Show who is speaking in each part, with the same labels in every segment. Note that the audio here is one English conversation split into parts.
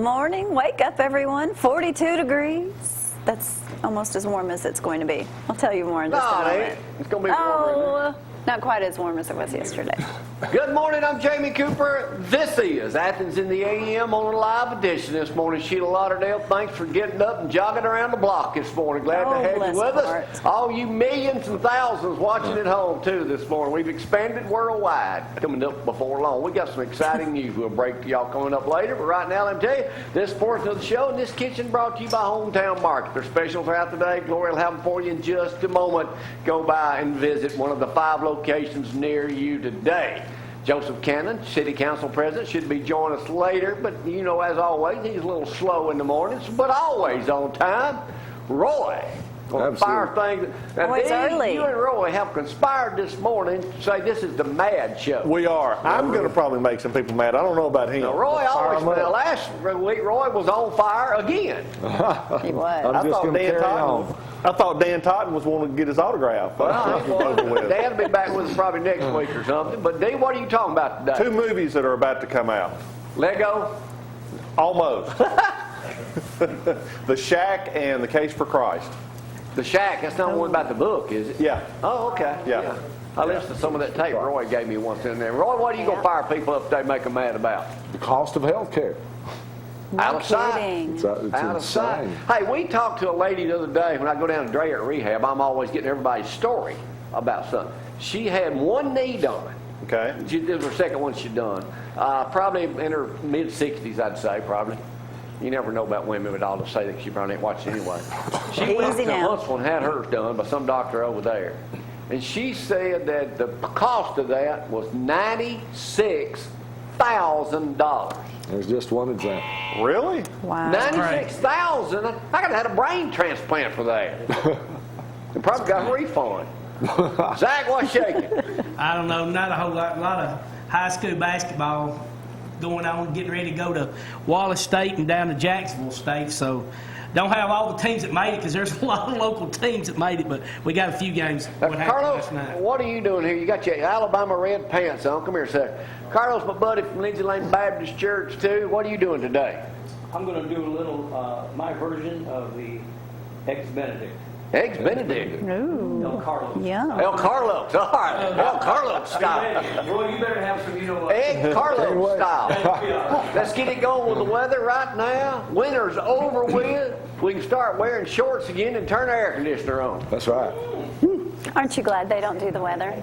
Speaker 1: morning. Wake up, everyone. 42 degrees. That's almost as warm as it's going to be. I'll tell you more in just a moment.
Speaker 2: It's going to be warmer.
Speaker 1: Not quite as warm as it was yesterday.
Speaker 2: Good morning, I'm Jamie Cooper. This is Athens in the AM on a live edition this morning. Sheila Lauderdale, thanks for getting up and jogging around the block this morning. Glad to have you with us. All you millions and thousands watching at home, too, this morning. We've expanded worldwide. Coming up before long. We got some exciting news we'll break to y'all coming up later. But right now, let me tell you, this portion of the show in this kitchen brought to you by Hometown Market. They're special throughout the day. Gloria will have them for you in just a moment. Go by and visit one of the 5 locations near you today. Joseph Cannon, City Council President, should be joining us later, but you know, as always, he's a little slow in the mornings, but always on time. Roy, fire things.
Speaker 1: Always early.
Speaker 2: You and Roy have conspired this morning to say this is the mad show.
Speaker 3: We are. I'm going to probably make some people mad. I don't know about him.
Speaker 2: Now, Roy always, last week, Roy was on fire again.
Speaker 1: He was.
Speaker 3: I thought Dan Totten was wanting to get his autograph.
Speaker 2: Dan will be back with us probably next week or something. But D, what are you talking about today?
Speaker 3: 2 movies that are about to come out.
Speaker 2: Lego?
Speaker 3: Almost. The Shack and The Case for Christ.
Speaker 2: The Shack, that's not one about the book, is it?
Speaker 3: Yeah.
Speaker 2: Oh, okay.
Speaker 3: Yeah.
Speaker 2: I listened to some of that tape Roy gave me once in there. Roy, what are you going to fire people up today, make them mad about?
Speaker 4: The cost of health care.
Speaker 2: Out of sight.
Speaker 4: It's
Speaker 2: Out of sight. Hey, we talked to a lady the other day. When I go down to Dreyer rehab, I'm always getting everybody's story about something. She had one knee done.
Speaker 3: Okay.
Speaker 2: This was her second one she'd done. Probably in her mid-60s, I'd say, probably. You never know about women, but I'll just say that she probably ain't watching anyway. She went to Huntsville and had hers done by some doctor over there. And she said that the cost of that was $96,000.
Speaker 4: There's just one example.
Speaker 3: Really?
Speaker 1: Wow.
Speaker 2: $96,000. I could have had a brain transplant for that. And probably got a refund. Zack, what's shaking?
Speaker 5: I don't know, not a whole lot. A lot of high school basketball going on, getting ready to go to Wallace State and down to Jacksonville State. So don't have all the teams that made it because there's a lot of local teams that made it, but we got a few games.
Speaker 2: Carlos, what are you doing here? You got your Alabama red pants on. Come here a second. Carlos, my buddy from Lindsay Lane Baptist Church, too. What are you doing today?
Speaker 6: I'm going to do a little, my version of the Eggs Benedict.
Speaker 2: Eggs Benedict.
Speaker 1: Ooh.
Speaker 6: El Carlos.
Speaker 1: Yeah.
Speaker 2: El Carlos. All right. El Carlos style.
Speaker 6: Roy, you better have some,
Speaker 2: Egg Carlos style. Let's get it going with the weather right now. Winter's over with. We can start wearing shorts again and turn the air conditioner on.
Speaker 4: That's right.
Speaker 1: Aren't you glad they don't do the weather?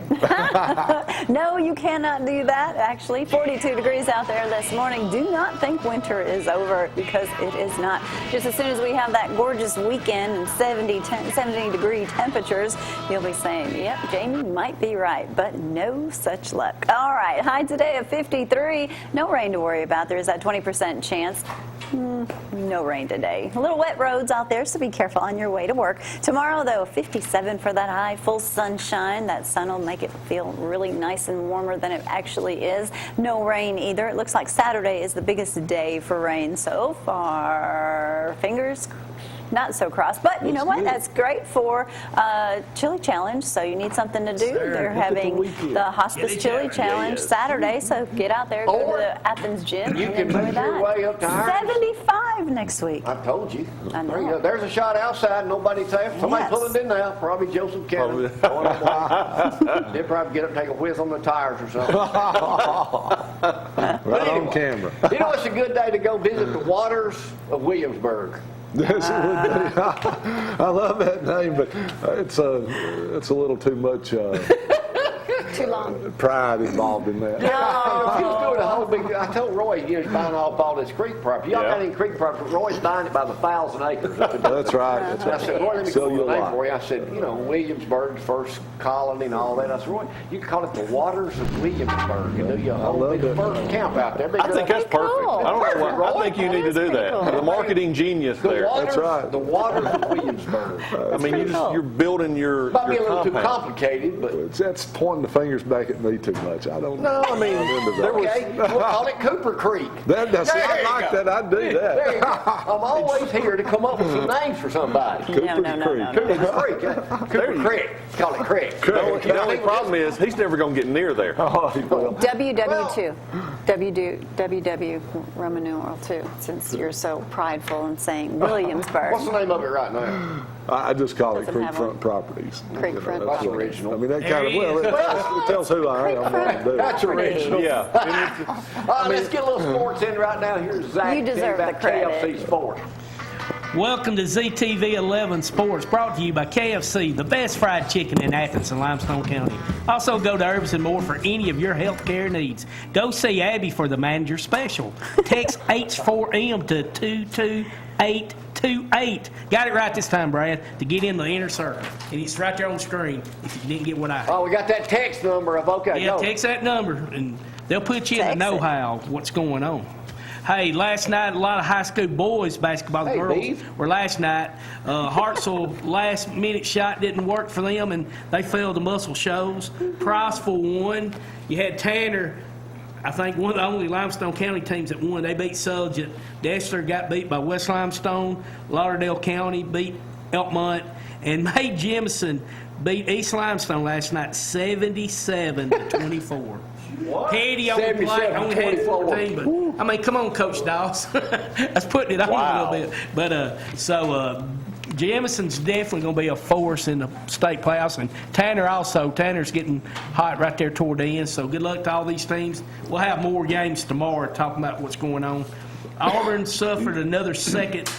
Speaker 1: No, you cannot do that, actually. 42 degrees out there this morning. Do not think winter is over because it is not. Just as soon as we have that gorgeous weekend and 70-degree temperatures, you'll be saying, yep, Jamie might be right, but no such luck. All right, high today of 53. No rain to worry about. There is that 20% chance. No rain today. A little wet roads out there, so be careful on your way to work. Tomorrow, though, 57 for that high, full sunshine. That sun will make it feel really nice and warmer than it actually is. No rain either. It looks like Saturday is the biggest day for rain so far. Fingers not so crossed, but you know what? That's great for Chili Challenge, so you need something to do. They're having the Hospice Chili Challenge Saturday, so get out there, go to the Athens gym,
Speaker 2: You
Speaker 1: and
Speaker 2: can
Speaker 1: enjoy
Speaker 2: move
Speaker 1: that.
Speaker 2: your way up to
Speaker 1: 75 next week.
Speaker 2: I told you.
Speaker 1: I know.
Speaker 2: There you go. There's a shot outside. Nobody's there. Somebody pulling it in now. Probably Joseph Cannon. They'll probably get up and take a whiz on the tires or something.
Speaker 4: Right on camera.
Speaker 2: You know, it's a good day to go visit the waters of Williamsburg.
Speaker 4: Yes, it would be. I love that name, but it's a little too much
Speaker 1: Too long.
Speaker 4: pride involved in that.
Speaker 2: If he was doing a whole big, I told Roy, he's buying off all this creek property. Y'all got any creek property? Roy's buying it by the 1,000 acres.
Speaker 4: That's right. That's
Speaker 2: I
Speaker 4: right.
Speaker 2: said, Roy, let me
Speaker 4: Sell
Speaker 2: call
Speaker 4: you
Speaker 2: the
Speaker 4: a
Speaker 2: name
Speaker 4: lot.
Speaker 2: for you. I said, Williamsburg's first colony and all that. I said, Roy, you can call it the waters of Williamsburg and do your whole big first camp out there.
Speaker 3: I think that's perfect.
Speaker 1: Cool.
Speaker 3: I don't know what. I think you need to do that.
Speaker 1: cool.
Speaker 3: The marketing genius there.
Speaker 4: That's right.
Speaker 2: The waters of Williamsburg.
Speaker 3: I mean, you're building your
Speaker 2: Might be a little too
Speaker 3: compound.
Speaker 2: complicated, but
Speaker 4: That's pointing the finger fingers back at me too much. I don't know.
Speaker 3: No, I mean, there was.
Speaker 2: Okay, we'll call it Cooper Creek.
Speaker 4: That's
Speaker 2: There
Speaker 4: I
Speaker 2: you
Speaker 4: like
Speaker 2: go.
Speaker 4: that. I'd do
Speaker 2: There you go.
Speaker 4: that.
Speaker 2: I'm always here to come up with some names for somebody.
Speaker 4: Cooper's Creek.
Speaker 2: Cooper Creek. Cooper Creek. Call it Creek.
Speaker 3: The only problem is he's never going to get near there.
Speaker 4: Oh, he will.
Speaker 1: WW2. WW Roman numeral 2, since you're so prideful in saying Williamsburg.
Speaker 2: What's the name of it right now?
Speaker 4: I just call it
Speaker 1: Doesn't have
Speaker 4: Creekfront
Speaker 1: one.
Speaker 4: Properties.
Speaker 1: Creekfront
Speaker 2: That's
Speaker 4: what-
Speaker 2: original.
Speaker 4: I mean, that
Speaker 5: There
Speaker 4: kind of,
Speaker 5: he
Speaker 4: well,
Speaker 5: is.
Speaker 4: it tells who I am. What I do.
Speaker 2: That's original.
Speaker 3: Yeah.
Speaker 2: All right, let's get a little sports in right now. Here's Zack.
Speaker 1: You deserve
Speaker 2: Tell about
Speaker 1: the credit.
Speaker 2: KFC Sports.
Speaker 5: Welcome to ZTV 11 Sports, brought to you by KFC, the best fried chicken in Athens and Limestone County. Also, go to Herbs and More for any of your health care needs. Go see Abby for the manager special. Text H4M to 22828. Got it right this time, Brad, to get in the inner circle. And it's right there on the screen if you didn't get what I
Speaker 2: Oh, we got that text number of okay.
Speaker 5: Yeah,
Speaker 2: go.
Speaker 5: text that number, and they'll put you in the
Speaker 1: Text it.
Speaker 5: know-how of what's going on. Hey, last night, a lot of high school boys basketball. The
Speaker 2: Hey,
Speaker 5: girls
Speaker 2: Beef.
Speaker 5: were last night. Hartselle last-minute shot didn't work for them, and they failed the muscle shows. Priceville won. You had Tanner, I think one of the only Limestone County teams that won. They beat Sargent. Dexter got beat by West Limestone. Lauderdale County beat Elkmont. And May Jemison beat East Limestone last night 77-24. Petty on the plate, only had 14, but I mean, come on, Coach Dawes. That's putting it on
Speaker 3: Wow.
Speaker 5: a little bit. But Jamison's definitely going to be a force in the state playoffs, and Tanner also. Tanner's getting hot right there toward the end. So good luck to all these teams. We'll have more games tomorrow talking about what's going on. Auburn suffered another second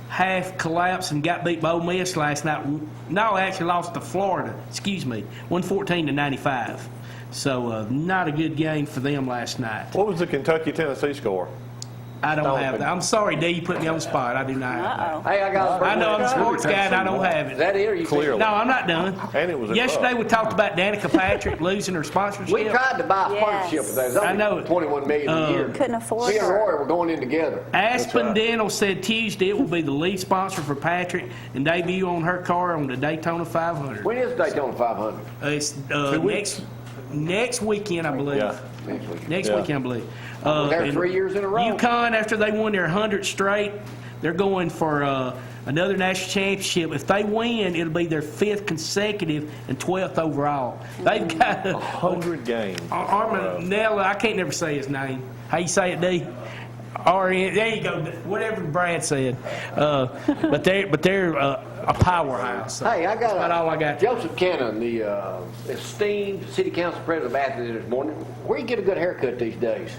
Speaker 5: half collapse and got beat by Ole Miss last night. No, actually lost to Florida. 114-95. So not a good game for them last night.
Speaker 3: What was the Kentucky-Tennessee score?
Speaker 5: I don't have that. I'm sorry, D, you put me on the spot. I do not have that.
Speaker 1: Uh-oh.
Speaker 2: Hey, I got.
Speaker 5: I know I'm a sports guy and I don't have
Speaker 2: Is
Speaker 5: it.
Speaker 2: that it? Or you
Speaker 3: Clearly.
Speaker 5: No, I'm not done.
Speaker 3: And it was a
Speaker 5: Yesterday
Speaker 3: club.
Speaker 5: we talked about Danica Patrick losing her sponsorship.
Speaker 2: We tried to buy a
Speaker 1: Yes.
Speaker 2: partnership with that. It was only
Speaker 5: I know it.
Speaker 2: $21 million a year.
Speaker 1: Couldn't afford
Speaker 2: Me and
Speaker 1: her.
Speaker 2: Roy were going in together.
Speaker 5: Aspen Dental said Tuesday it will be the lead sponsor for Patrick and debut on her car on the Daytona 500.
Speaker 2: When is Daytona 500?
Speaker 5: It's
Speaker 3: weeks.
Speaker 5: next weekend, I believe.
Speaker 3: Yeah.
Speaker 2: Next week.
Speaker 5: Next
Speaker 3: Yeah.
Speaker 5: weekend, I believe.
Speaker 2: was there
Speaker 5: and
Speaker 2: 3 years in a row.
Speaker 5: UConn, after they won their 100th straight, they're going for another national championship. If they win, it'll be their 5th consecutive and 12th overall. They've got
Speaker 3: 100 games.
Speaker 5: Armanella, I can't never say his name. How you say it, D? R-N, there you go. Whatever Brad said. But they're a powerhouse. So
Speaker 2: Hey, I got
Speaker 5: that's about all I got.
Speaker 2: Joseph Cannon, the esteemed city council president of Athens this morning. Where you get a good haircut these days?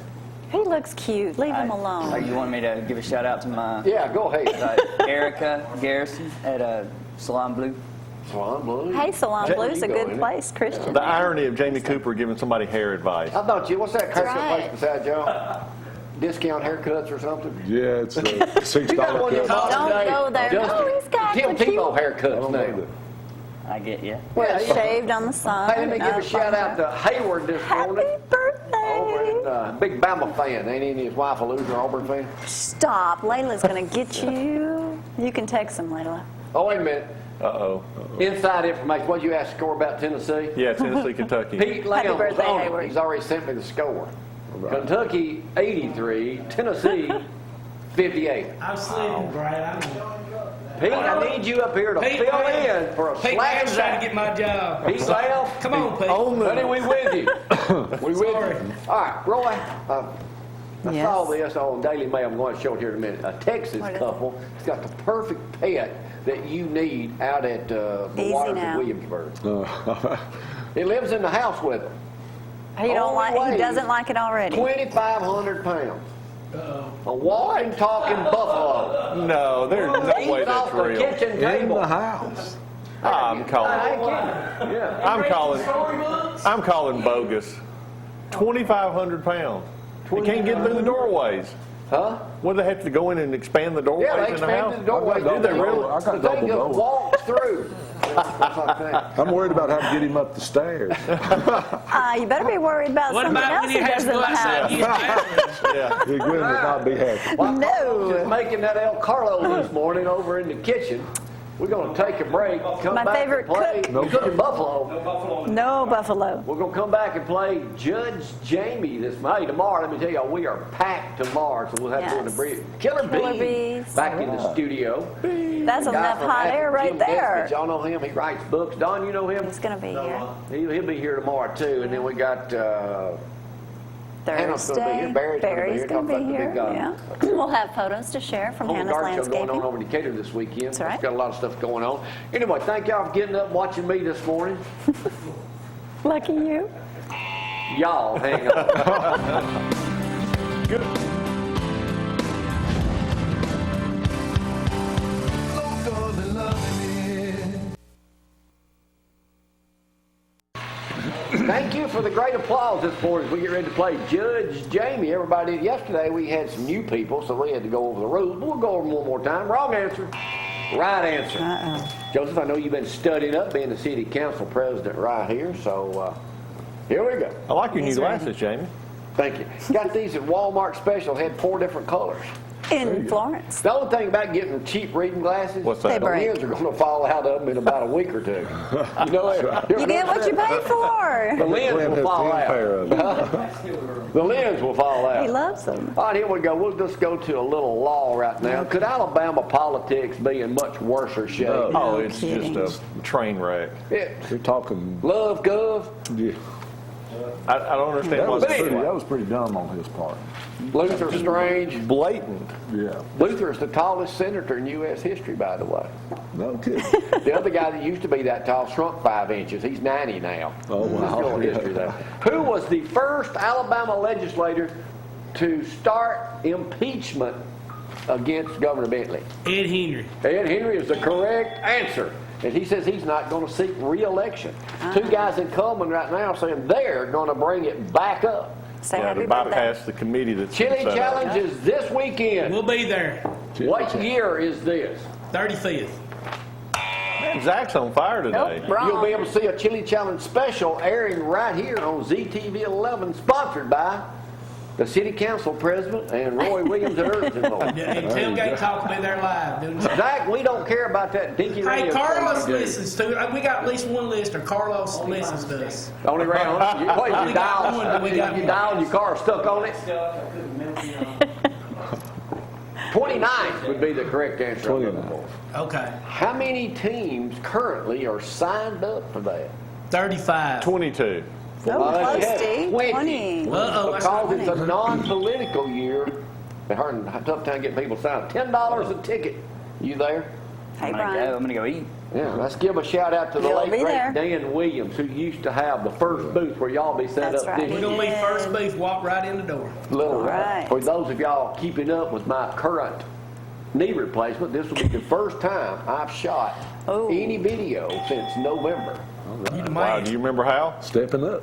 Speaker 1: He looks cute. Leave him alone.
Speaker 7: You want me to give a shout out to my
Speaker 2: Yeah, go ahead.
Speaker 7: Erica Garrison at Salon Blue?
Speaker 2: Salon Blue.
Speaker 1: Hey, Salon
Speaker 2: Jack,
Speaker 1: Blue's
Speaker 2: you
Speaker 1: a
Speaker 2: go
Speaker 1: good
Speaker 2: in it.
Speaker 1: place, Christian.
Speaker 3: The irony of Jamie Cooper giving somebody hair advice.
Speaker 2: How about you? What's that haircut
Speaker 1: right.
Speaker 2: place beside y'all? Discount haircuts or something?
Speaker 4: Yeah, it's a
Speaker 2: You got
Speaker 4: $6
Speaker 2: one of them
Speaker 4: cut.
Speaker 1: Don't
Speaker 2: today.
Speaker 1: go there.
Speaker 2: Just
Speaker 1: No, he's got
Speaker 2: Tim
Speaker 1: the cute-
Speaker 2: Tebow haircuts now.
Speaker 7: I get you.
Speaker 1: Where
Speaker 2: Yeah,
Speaker 1: it's
Speaker 2: yeah.
Speaker 1: shaved on the side.
Speaker 2: Hey, let me give a shout out to Hayward this
Speaker 1: Happy
Speaker 2: morning. Over
Speaker 1: birthday.
Speaker 2: in big Bama fan. Ain't any his wife a loser Auburn fan?
Speaker 1: Stop. Layla's going to get you. You can text him, Layla.
Speaker 2: Oh, wait a minute.
Speaker 3: Uh-oh.
Speaker 2: Inside information. What did you ask the score about Tennessee?
Speaker 3: Yeah, Tennessee, Kentucky.
Speaker 2: Pete Lamb was
Speaker 1: birthday,
Speaker 2: on it.
Speaker 1: Hayward.
Speaker 2: He's already sent me the score. Kentucky 83, Tennessee 58.
Speaker 5: I'm sleeping, Brad. I know.
Speaker 2: Pete, I need you up here to
Speaker 5: Pete,
Speaker 2: fill
Speaker 5: man.
Speaker 2: in for a
Speaker 5: Pete
Speaker 2: slack
Speaker 5: Lamb's trying to
Speaker 2: sack.
Speaker 5: get my job.
Speaker 2: Pete Lamb,
Speaker 5: Come on, Pete.
Speaker 2: honey, we with you. We with
Speaker 5: Sorry.
Speaker 2: you. All right, Roy. I
Speaker 1: Yes.
Speaker 2: saw this on Daily Mail. I'm going to show it here in a minute. A Texas
Speaker 1: What is it?
Speaker 2: couple has got the perfect pet that you need out at the
Speaker 1: Easy
Speaker 2: waters
Speaker 1: now.
Speaker 2: of Williamsburg. It lives in the house with them.
Speaker 1: He don't
Speaker 2: Only
Speaker 1: like. He
Speaker 2: weighs
Speaker 1: doesn't like it already.
Speaker 2: 2,500 pounds. A walking, talking buffalo.
Speaker 3: No, there's no way
Speaker 2: Eats off
Speaker 3: that's
Speaker 2: the
Speaker 3: real.
Speaker 2: kitchen
Speaker 4: In
Speaker 2: table.
Speaker 4: the house.
Speaker 3: I'm
Speaker 2: I
Speaker 3: calling.
Speaker 2: ain't kidding. Yeah.
Speaker 3: I'm calling bogus. 2,500 pounds. You can't get through the doorways.
Speaker 2: Huh?
Speaker 3: What, do they have to go in and expand the doorways
Speaker 2: Yeah, they
Speaker 3: in the house?
Speaker 2: expanded the doorway.
Speaker 4: I got
Speaker 3: Do they really?
Speaker 4: I got
Speaker 2: The thing
Speaker 4: double
Speaker 2: just
Speaker 4: doors.
Speaker 2: walks through.
Speaker 4: I'm worried about how to get him up the stairs.
Speaker 1: You better be worried about
Speaker 5: What
Speaker 1: something
Speaker 5: about
Speaker 1: else
Speaker 5: when
Speaker 1: he
Speaker 5: he has
Speaker 1: does
Speaker 5: to
Speaker 1: in
Speaker 5: go
Speaker 1: the
Speaker 5: outside
Speaker 1: house.
Speaker 5: and use the bathroom?
Speaker 3: Yeah.
Speaker 4: Big Gwen would not be happy.
Speaker 2: Just
Speaker 1: No.
Speaker 2: making that El Carlo this morning over in the kitchen. We're going to take a break. Come
Speaker 1: My
Speaker 2: back
Speaker 1: favorite
Speaker 2: and play.
Speaker 1: cook.
Speaker 2: You cooking buffalo.
Speaker 6: Buffalo.
Speaker 1: No buffalo.
Speaker 2: We're going to come back and play Judge Jamie hey, tomorrow. Let me tell y'all, we are packed tomorrow, so we'll have to go
Speaker 1: Yes.
Speaker 2: to Killer
Speaker 1: Bees.
Speaker 2: back in the studio.
Speaker 1: That's
Speaker 2: Guy
Speaker 1: enough
Speaker 2: from
Speaker 1: hot
Speaker 2: Athens,
Speaker 1: air right
Speaker 2: Jim
Speaker 1: there.
Speaker 2: Desmond, y'all know him. He writes books. Don, you know him?
Speaker 1: He's going to be here.
Speaker 2: He'll be here tomorrow, too. And then we got Hannah's gonna be here.
Speaker 1: Thursday.
Speaker 2: Barry's
Speaker 1: going to
Speaker 2: gonna
Speaker 1: be
Speaker 2: be here.
Speaker 1: here.
Speaker 2: Talk about
Speaker 1: Yeah. We'll have photos to share from
Speaker 2: Home
Speaker 1: Hannah's
Speaker 2: Garden Show going on
Speaker 1: Landscaping.
Speaker 2: over in Decatur this weekend.
Speaker 1: That's right.
Speaker 2: It's got a lot of stuff going on. Anyway, thank y'all for getting up and watching me this morning.
Speaker 1: Lucky you.
Speaker 2: Y'all hang on. Thank you for the great applause this morning as we get ready to play Judge Jamie. Everybody, yesterday we had some new people, so we had to go over the rules. But we'll go over them one more time. Wrong answer. Right answer. Joseph, I know you've been studying up being the city council president right here, so here we go.
Speaker 3: I like your new
Speaker 1: He's
Speaker 3: glasses,
Speaker 1: ready.
Speaker 3: Jamie.
Speaker 2: Thank you. Got these at Walmart special, had 4 different colors.
Speaker 1: In Florence.
Speaker 2: The only thing about getting cheap reading glasses,
Speaker 3: What's that?
Speaker 1: They
Speaker 2: the
Speaker 1: break.
Speaker 2: lens are going to fall out of them in about a week or two. You know that?
Speaker 1: You get what you pay
Speaker 2: The
Speaker 1: for.
Speaker 2: lens
Speaker 4: Glenn
Speaker 2: will
Speaker 4: has
Speaker 2: fall
Speaker 4: 10 pair
Speaker 2: out.
Speaker 4: of them.
Speaker 2: The lens will fall
Speaker 1: He
Speaker 2: out.
Speaker 1: loves them.
Speaker 2: All right, here we go. We'll just go to a little law right now. Could Alabama politics be in much worse shape?
Speaker 4: No.
Speaker 3: Oh, it's
Speaker 1: kidding.
Speaker 3: just a train wreck.
Speaker 2: Yeah.
Speaker 4: You're talking.
Speaker 2: Love, Gov,
Speaker 4: Yeah.
Speaker 3: I don't understand
Speaker 4: That
Speaker 3: why
Speaker 4: was
Speaker 3: it's
Speaker 4: pretty.
Speaker 3: this way.
Speaker 4: That was pretty dumb on his part.
Speaker 2: Luther Strange.
Speaker 3: Blatant.
Speaker 4: Yeah.
Speaker 2: Luther is the tallest senator in U.S. history, by the way.
Speaker 4: No kidding.
Speaker 2: The other guy that used to be that tall shrunk 5 inches. He's 90 now.
Speaker 4: Oh, wow.
Speaker 2: Let's go with history there. Who was the first Alabama legislator to start impeachment against Governor Bentley?
Speaker 5: Ed Henry.
Speaker 2: Ed Henry is the correct answer. And he says he's not going to seek re-election. 2 guys incumbent right now saying they're going to bring it back up.
Speaker 1: Say
Speaker 3: Yeah,
Speaker 1: happy
Speaker 3: to
Speaker 1: birthday.
Speaker 3: bypass the committee that's been
Speaker 2: Chili
Speaker 3: set up.
Speaker 2: Challenge is this weekend.
Speaker 5: We'll be there.
Speaker 2: What year is this?
Speaker 5: 35th.
Speaker 3: Man, Zack's on fire today.
Speaker 1: Nope, wrong.
Speaker 2: You'll be able to see a Chili Challenge special airing right here on ZTV 11, sponsored by the City Council President and Roy Williams at Urban.
Speaker 5: And Tailgate Talk will be there live. Doing
Speaker 2: Zach, we don't care about that dinky
Speaker 5: Hey,
Speaker 2: radio
Speaker 5: Carlos
Speaker 2: station you do.
Speaker 5: listens to it. We got at least one listener. Carlos listens to us.
Speaker 2: Only round. What,
Speaker 5: We
Speaker 2: you
Speaker 5: got one,
Speaker 2: dialed,
Speaker 5: we got
Speaker 2: you
Speaker 5: one.
Speaker 2: dialed your car stuck on it? 29th would be the correct answer.
Speaker 4: 29th.
Speaker 5: Okay.
Speaker 2: How many teams currently are signed up for that?
Speaker 5: 35.
Speaker 3: 22.
Speaker 1: Oh, close,
Speaker 2: yeah,
Speaker 1: Steve.
Speaker 2: 20.
Speaker 1: 20.
Speaker 5: Uh-oh, that's not
Speaker 2: Because it's
Speaker 5: funny.
Speaker 2: a non-political year. They're having a tough time getting people signed. $10 a ticket. You there?
Speaker 1: Hey,
Speaker 7: I'm gonna
Speaker 1: Brian.
Speaker 7: go. I'm gonna go eat.
Speaker 2: Yeah, let's give a shout out to the
Speaker 1: You'll
Speaker 2: late
Speaker 1: be
Speaker 2: great
Speaker 1: there.
Speaker 2: Dan Williams, who used to have the first booth where y'all be set
Speaker 1: That's
Speaker 2: up.
Speaker 1: right.
Speaker 2: Didn't
Speaker 5: We're
Speaker 2: you?
Speaker 5: going to be first booth, walk right in the door.
Speaker 2: Little,
Speaker 1: Right.
Speaker 2: For those of y'all keeping up with my current knee replacement, this will be the first time I've shot
Speaker 1: Oh.
Speaker 2: any video since November.
Speaker 5: You the
Speaker 3: Wow,
Speaker 5: man.
Speaker 3: do you remember how?
Speaker 4: Stepping up.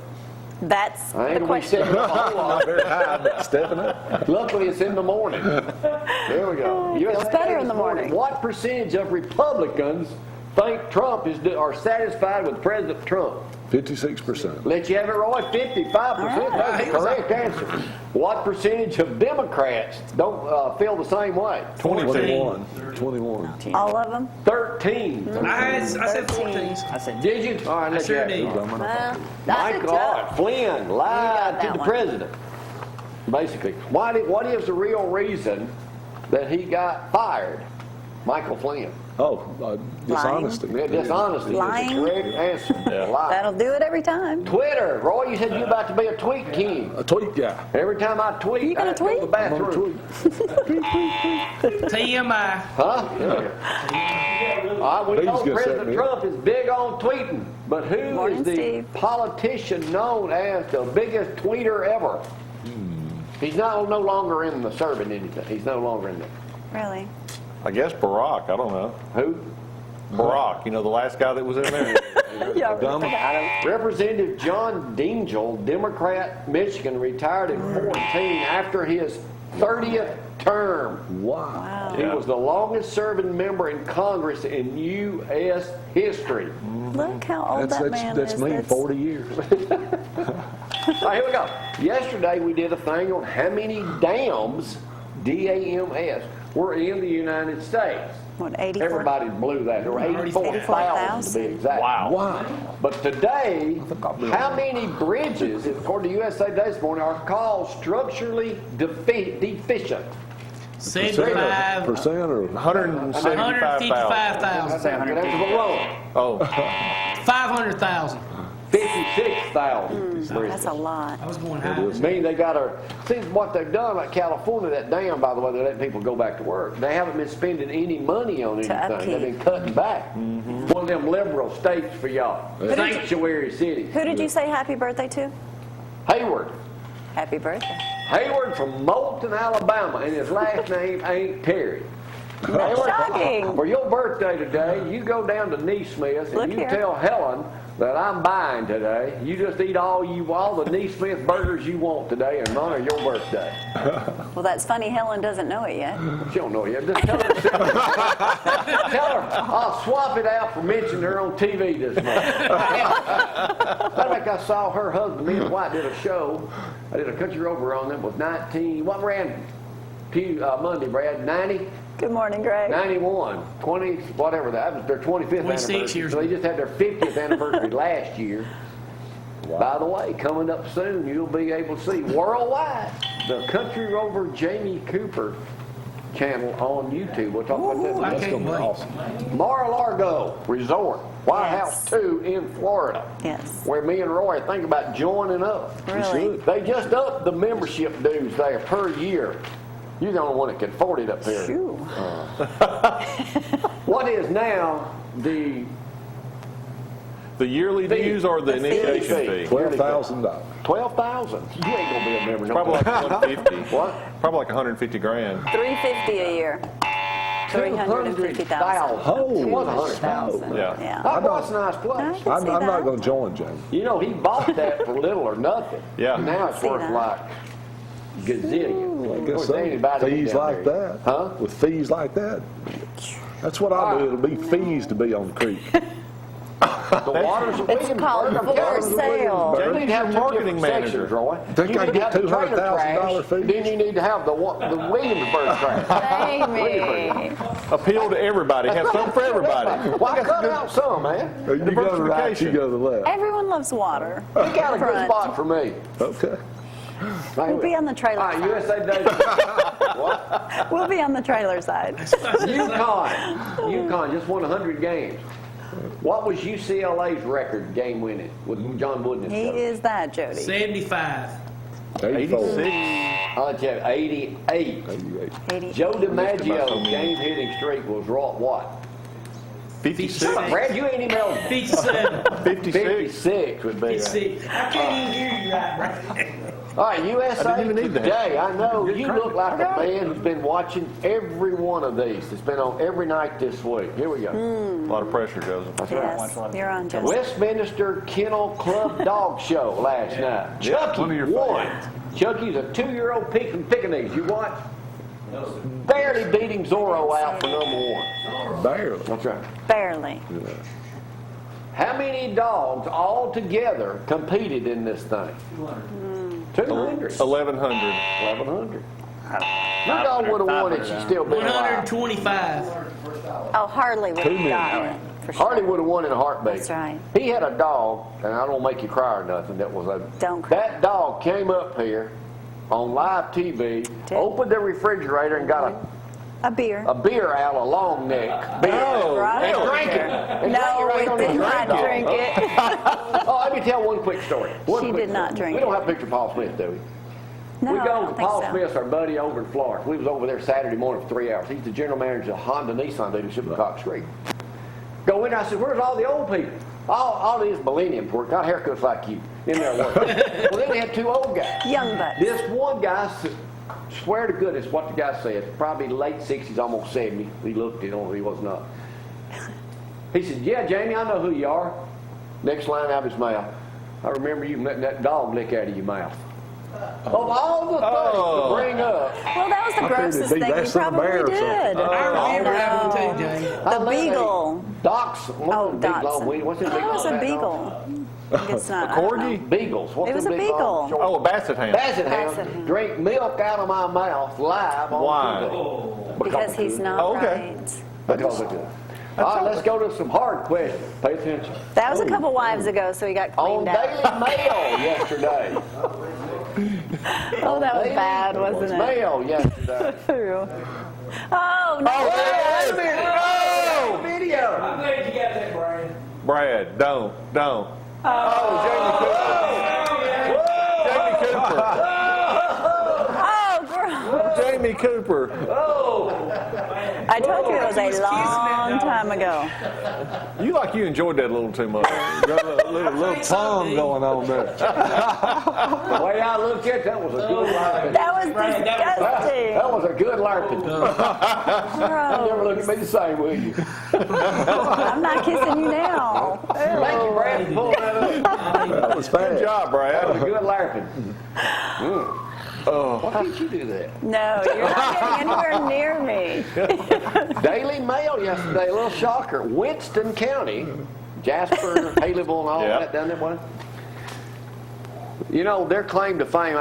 Speaker 1: That's
Speaker 2: I
Speaker 1: the
Speaker 2: ain't gonna be
Speaker 1: question.
Speaker 2: stepping up a whole lot.
Speaker 4: Not very high, but stepping up.
Speaker 2: Luckily, it's in the morning. There we go.
Speaker 1: Feels better in the
Speaker 2: this
Speaker 1: morning.
Speaker 2: What percentage of Republicans think Trump are satisfied with President Trump?
Speaker 4: 56%.
Speaker 2: Let you have it, Roy. 55%. That's the correct answer. What percentage of Democrats don't feel the same way?
Speaker 4: 21. 21.
Speaker 1: All of them?
Speaker 2: 13.
Speaker 5: I said 14.
Speaker 7: I said,
Speaker 2: Did you? All right,
Speaker 5: I
Speaker 2: let's
Speaker 5: sure
Speaker 2: hear
Speaker 5: did.
Speaker 2: it.
Speaker 1: Well, that's
Speaker 2: Michael
Speaker 1: tough.
Speaker 2: Flynn lied
Speaker 1: got
Speaker 2: to
Speaker 1: that
Speaker 2: the
Speaker 1: one.
Speaker 2: president. Basically, what is the real reason that he got fired? Michael Flynn.
Speaker 4: Oh, dishonesty.
Speaker 2: Yeah, dishonesty
Speaker 1: Lying.
Speaker 2: is the correct answer. Lie.
Speaker 1: That'll do it every time.
Speaker 2: Twitter. Roy, you said you're about to be a tweet king.
Speaker 4: A tweet guy.
Speaker 2: Every time I tweet,
Speaker 1: You gonna
Speaker 2: I go to the
Speaker 1: tweet?
Speaker 4: I'm on a
Speaker 2: bathroom.
Speaker 4: tweet.
Speaker 5: TMI.
Speaker 2: Huh? We
Speaker 4: He's
Speaker 2: know
Speaker 4: gonna set
Speaker 2: President
Speaker 4: me
Speaker 2: Trump is big on tweeting, but who
Speaker 1: Morning,
Speaker 2: is the
Speaker 1: Steve.
Speaker 2: politician known as the biggest tweeter ever? He's no longer in the serving anything. He's no longer in there.
Speaker 1: Really?
Speaker 3: I guess Barack. I don't know.
Speaker 2: Who?
Speaker 3: Barack, you know, the last guy that was in there?
Speaker 1: Yeah,
Speaker 4: Dumb.
Speaker 2: Representative John Dingell, Democrat, Michigan, retired in 14 after his 30th term.
Speaker 4: Wow.
Speaker 1: Wow.
Speaker 2: He was the longest serving member in Congress in U.S. history.
Speaker 1: Look how old that man
Speaker 4: That's
Speaker 1: is.
Speaker 4: me, 40 years.
Speaker 2: All right, here we go. Yesterday we did a thing on how many dams, D-A-M-S, were in the United States.
Speaker 1: What, 84?
Speaker 2: Everybody blew that. There were 84,000 to be exact.
Speaker 3: Wow.
Speaker 2: But today, how many bridges, according to USA Today this morning, are called structurally deficient?
Speaker 5: 75,
Speaker 4: Percent or
Speaker 3: 175,000.
Speaker 5: 155,000,
Speaker 2: That's wrong.
Speaker 3: Oh,
Speaker 5: 500,000.
Speaker 2: 56,000.
Speaker 1: That's a lot.
Speaker 5: I was going high.
Speaker 2: I mean, they got to see what they've done. Like California, that dam, by the way, they're letting people go back to work. They haven't been spending any money on anything.
Speaker 1: upkeep.
Speaker 2: They've been cutting back. One of them liberal states for y'all. Sanctuary cities.
Speaker 1: Who did you say happy birthday to?
Speaker 2: Hayward.
Speaker 1: Happy birthday.
Speaker 2: Hayward from Moulton, Alabama, and his last name ain't Terry.
Speaker 1: That's shocking.
Speaker 2: For your birthday today, you go down to Neesmith's and
Speaker 1: Look
Speaker 2: you
Speaker 1: here.
Speaker 2: tell Helen that I'm buying today. You just eat all the Neesmith burgers you want today in honor of your birthday.
Speaker 1: Well, that's funny. Helen doesn't know it yet.
Speaker 2: She don't know yet. Just tell her. Tell her I'll swap it out for mentioning her on TV this month. I think I saw her husband, me and White did a show. I did a country rover on them. Was 19. What ran? Monday, Brad. 90.
Speaker 1: Good morning, Greg.
Speaker 2: 91, 20, whatever that was their 25th
Speaker 5: 26
Speaker 2: anniversary.
Speaker 5: years.
Speaker 2: So they just had their 50th anniversary last year. By the way, coming up soon, you'll be able to see worldwide the Country Rover Jamie Cooper channel on YouTube. We'll talk about that.
Speaker 5: I
Speaker 2: That's
Speaker 5: can't
Speaker 2: gonna be
Speaker 5: wait.
Speaker 2: awesome. Mar-a-Lago Resort, White
Speaker 1: Yes.
Speaker 2: House 2 in Florida.
Speaker 1: Yes.
Speaker 2: Where me and Roy think about joining up.
Speaker 1: Really?
Speaker 2: They just upped the membership dues there per year. You're the only one that can afford it up here.
Speaker 1: Phew.
Speaker 2: What is now the
Speaker 3: the yearly dues or the initiation fee?
Speaker 4: $12,000.
Speaker 2: 12,000? You ain't gonna be a member. No
Speaker 3: Probably like
Speaker 2: more.
Speaker 3: 150.
Speaker 2: What?
Speaker 3: Probably like 150 grand.
Speaker 1: $350 a year. 350,000.
Speaker 4: Holy
Speaker 2: It was 100,000.
Speaker 4: smoke.
Speaker 3: Yeah.
Speaker 1: Yeah.
Speaker 2: That was a nice
Speaker 1: I
Speaker 2: place.
Speaker 1: can
Speaker 4: I'm
Speaker 1: see
Speaker 4: not
Speaker 1: that.
Speaker 4: going to join, Jamie.
Speaker 2: You know, he bought that for little or nothing.
Speaker 3: Yeah.
Speaker 2: Now it's
Speaker 1: See
Speaker 2: worth
Speaker 1: that.
Speaker 2: like gazillion.
Speaker 4: I
Speaker 2: Of
Speaker 4: guess
Speaker 2: course,
Speaker 4: so.
Speaker 2: anybody
Speaker 4: Fees
Speaker 2: down
Speaker 4: like
Speaker 2: there.
Speaker 4: that.
Speaker 2: Huh?
Speaker 4: With fees like that. That's what I do. It'll be fees to be on the creek.
Speaker 2: The waters of
Speaker 1: It's
Speaker 2: Williamsburg.
Speaker 1: called
Speaker 2: I'm
Speaker 1: for
Speaker 2: telling you,
Speaker 1: sale.
Speaker 2: You need to have two
Speaker 3: Marketing
Speaker 2: different
Speaker 3: manager.
Speaker 2: sections, Roy.
Speaker 4: Think
Speaker 2: You
Speaker 4: I
Speaker 2: need to
Speaker 4: get
Speaker 2: have the trailer
Speaker 4: $200,000
Speaker 2: trash,
Speaker 4: fees?
Speaker 2: Then you need to have the Williamsburg trash.
Speaker 1: Jamie.
Speaker 3: Appeal to everybody. Have something for everybody.
Speaker 2: Why cut out some, man?
Speaker 4: You go to the right, you go to the left.
Speaker 1: Everyone loves water.
Speaker 2: Pick out a good
Speaker 1: Front.
Speaker 2: spot for me.
Speaker 4: Okay.
Speaker 1: We'll be on the trailer
Speaker 2: All right,
Speaker 1: side.
Speaker 2: USA Today. What?
Speaker 1: We'll be on the trailer side.
Speaker 2: UConn just won 100 games. What was UCLA's record game winning with John Wooden?
Speaker 1: He is that, Jody.
Speaker 5: 75.
Speaker 4: 84.
Speaker 3: 86.
Speaker 2: I'll tell you, 88.
Speaker 1: 80.
Speaker 2: Joe DiMaggio's game hitting streak was what?
Speaker 3: 56.
Speaker 2: Shut up, Brad, you ain't even know.
Speaker 5: 57.
Speaker 3: 56.
Speaker 2: 56 would be right.
Speaker 5: 56. I can't even hear you right, Brad.
Speaker 2: All right, USA
Speaker 3: I didn't even need that.
Speaker 2: Today. I know you look like a man who's been watching every one of these. It's been on every night this week. Here we go.
Speaker 3: A lot of pressure, Joseph.
Speaker 1: Yes, you're on, Joseph.
Speaker 2: Westminster Kennel Club Dog Show last night. Chucky
Speaker 3: one of your
Speaker 2: won. Chucky's a 2-year-old Pekingese. You watch? Barely beating Zorro out for #1.
Speaker 4: Barely.
Speaker 2: That's right.
Speaker 1: Barely.
Speaker 2: How many dogs altogether competed in this thing? 200.
Speaker 3: 1,100.
Speaker 2: 1,100. Your dog would have won it. She'd still been alive.
Speaker 5: 125.
Speaker 1: Oh, Harley would have gotten it. For sure.
Speaker 2: Harley would have won in a heartbeat.
Speaker 1: That's right.
Speaker 2: He had a dog, and I don't make you cry or nothing. That was a.
Speaker 1: Don't cry.
Speaker 2: That dog came up here on live TV,
Speaker 1: Did?
Speaker 2: opened the refrigerator, and got
Speaker 1: A beer.
Speaker 2: a beer out of long neck beer.
Speaker 1: Right
Speaker 2: and
Speaker 1: over
Speaker 2: drank it.
Speaker 1: there.
Speaker 2: And
Speaker 1: No,
Speaker 2: drank it right
Speaker 1: it
Speaker 2: on
Speaker 1: did
Speaker 2: his
Speaker 1: not
Speaker 2: dog.
Speaker 1: drink it.
Speaker 2: Oh, let me tell one quick story.
Speaker 1: She did not drink
Speaker 2: We
Speaker 1: it.
Speaker 2: don't have a picture of Paul Smith, do we?
Speaker 1: No,
Speaker 2: We
Speaker 1: I
Speaker 2: go
Speaker 1: don't
Speaker 2: to
Speaker 1: think
Speaker 2: Paul
Speaker 1: so.
Speaker 2: Smith's, our buddy over in Florida. We was over there Saturday morning for 3 hours. He's the general manager of Honda Nissan dealership in Cox Creek. Go in there, I said, where's all the old people? All these millenniums work, got haircuts like you in there working. Well, then we had 2 old guys.
Speaker 1: Young bucks.
Speaker 2: This one guy, swear to goodness, what the guy said, probably late 60s, almost 70. He looked, he was not. He said, yeah, Jamie, I know who you are. Next line out of his mouth, I remember you letting that dog lick out of your mouth. Of all the things to bring up,
Speaker 1: Well, that was the grossest
Speaker 4: it'd be
Speaker 1: thing you
Speaker 4: that's some
Speaker 1: probably
Speaker 4: bear or something.
Speaker 1: did.
Speaker 5: I remember
Speaker 1: no.
Speaker 5: that one too, Jamie.
Speaker 2: I
Speaker 1: The
Speaker 2: let
Speaker 1: beagle.
Speaker 2: Doc's.
Speaker 1: Oh, Dotson.
Speaker 2: What's his
Speaker 1: That was a
Speaker 2: dog?
Speaker 1: beagle. I think it's not. I don't know.
Speaker 3: Corgi?
Speaker 2: Beagles. What's
Speaker 1: It was
Speaker 2: them
Speaker 1: a
Speaker 2: big long,
Speaker 1: beagle.
Speaker 2: short-
Speaker 3: Oh, a basset hound.
Speaker 2: Basset
Speaker 1: Basset
Speaker 2: hound.
Speaker 1: hound.
Speaker 2: Drink milk out of my mouth live on
Speaker 3: Why?
Speaker 2: TV.
Speaker 1: Because he's not
Speaker 3: Oh, okay.
Speaker 1: right.
Speaker 2: That's all they do. All right, let's go to some hard questions. Pay attention.
Speaker 1: That was a couple wives ago, so he got
Speaker 2: On
Speaker 1: cleaned out.
Speaker 2: Daily Mail yesterday.
Speaker 1: Oh, that was bad, wasn't it?
Speaker 2: Mail yesterday.
Speaker 1: Oh, no.
Speaker 2: Wait a minute. Oh, video.
Speaker 5: I'm glad you got that, Brian.
Speaker 3: Brad, don't. Jamie Cooper.
Speaker 1: I told you it was a long time ago.
Speaker 3: You like you enjoyed that a little too much.
Speaker 4: Got a little tongue going on there.
Speaker 2: The way I look at it, that was a good larping.
Speaker 1: That was disgusting.
Speaker 2: That was a good larping. You never look at me the same, will you?
Speaker 1: I'm not kissing you now.
Speaker 2: Thank you, Brad, for pulling that up.
Speaker 4: That was
Speaker 3: Good
Speaker 4: fast.
Speaker 3: job,
Speaker 2: That was a
Speaker 3: Brad.
Speaker 2: good larping. Why didn't you do that?
Speaker 1: No, you're not getting anywhere near me.
Speaker 2: Daily Mail yesterday, a little shocker. Winston County, Jasper, Haleyville, and all
Speaker 3: Yep.
Speaker 2: that down that way. You know, their claim to fame,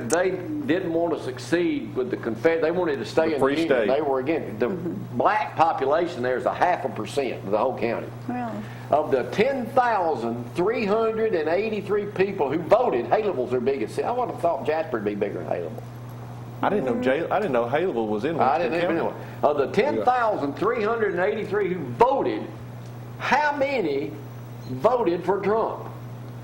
Speaker 2: they didn't want to succeed with the Confederate. They wanted to stay
Speaker 3: The
Speaker 2: in
Speaker 3: Free
Speaker 2: the Union.
Speaker 3: State.
Speaker 2: They were against the black population. There is 0.5% of the whole county.
Speaker 1: Really?
Speaker 2: Of the 10,383 people who voted, Haleyville's their biggest city. I would have thought Jasper'd be bigger than Haleyville.
Speaker 3: I didn't know Haleyville was in
Speaker 2: I
Speaker 3: Winston
Speaker 2: didn't even
Speaker 3: County.
Speaker 2: know it. Of the 10,383 who voted, how many voted for Trump?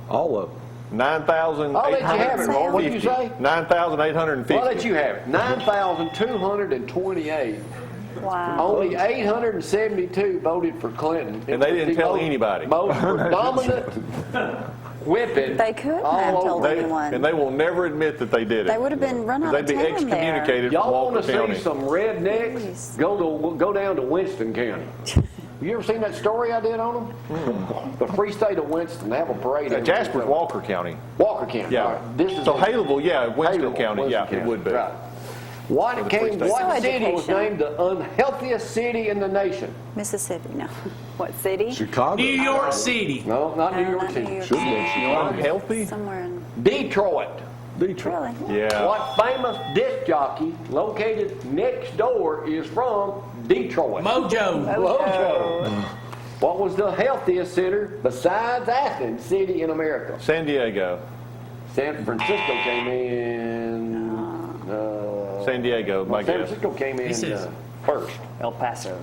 Speaker 4: All of them.
Speaker 3: 9,850.
Speaker 2: I'll let you have it, Roy. What did you say?
Speaker 3: 9,850.
Speaker 2: I'll let you have it. 9,228.
Speaker 1: Wow.
Speaker 2: Only 872 voted for Clinton.
Speaker 3: And they didn't tell anybody.
Speaker 2: Most predominant whipping.
Speaker 1: They couldn't
Speaker 2: all
Speaker 1: have
Speaker 2: over.
Speaker 1: told anyone.
Speaker 3: And they will never admit that they did it.
Speaker 1: They would have been run out of
Speaker 3: They'd be
Speaker 1: town
Speaker 3: excommunicated from
Speaker 2: Y'all want
Speaker 3: Walker
Speaker 2: to
Speaker 3: County.
Speaker 2: see some rednecks?
Speaker 1: Jeez.
Speaker 2: Go down to Winston County. You ever seen that story I did on them? The Free State of Winston. They have a parade. every
Speaker 3: Jasper's
Speaker 2: week.
Speaker 3: Walker County.
Speaker 2: Walker County.
Speaker 3: Yeah.
Speaker 2: All right. This is
Speaker 3: So
Speaker 2: in
Speaker 3: Haleyville, yeah, Winston
Speaker 2: Haleyville,
Speaker 3: County,
Speaker 2: Winston
Speaker 3: yeah, it would be.
Speaker 2: Right. What
Speaker 3: the Free State.
Speaker 2: what
Speaker 1: So
Speaker 2: city was
Speaker 1: education.
Speaker 2: named the unhealthiest city in the nation?
Speaker 1: Mississippi, no. What city?
Speaker 4: Chicago.
Speaker 5: New York City.
Speaker 2: No, not New
Speaker 1: No,
Speaker 2: York
Speaker 1: not
Speaker 2: City.
Speaker 1: New York
Speaker 4: Should have been Chicago.
Speaker 3: Unhealthy?
Speaker 1: Somewhere in.
Speaker 2: Detroit.
Speaker 4: Detroit.
Speaker 1: Really?
Speaker 3: Yeah.
Speaker 2: What famous disc jockey located next door is from Detroit?
Speaker 5: Mojo.
Speaker 2: Mojo. What was the healthiest city besides Athens City in America?
Speaker 3: San Diego.
Speaker 2: San Francisco came in.
Speaker 3: San Diego, my
Speaker 2: San
Speaker 3: guess.
Speaker 2: Francisco came in
Speaker 5: He says-
Speaker 2: first.
Speaker 7: El Paso.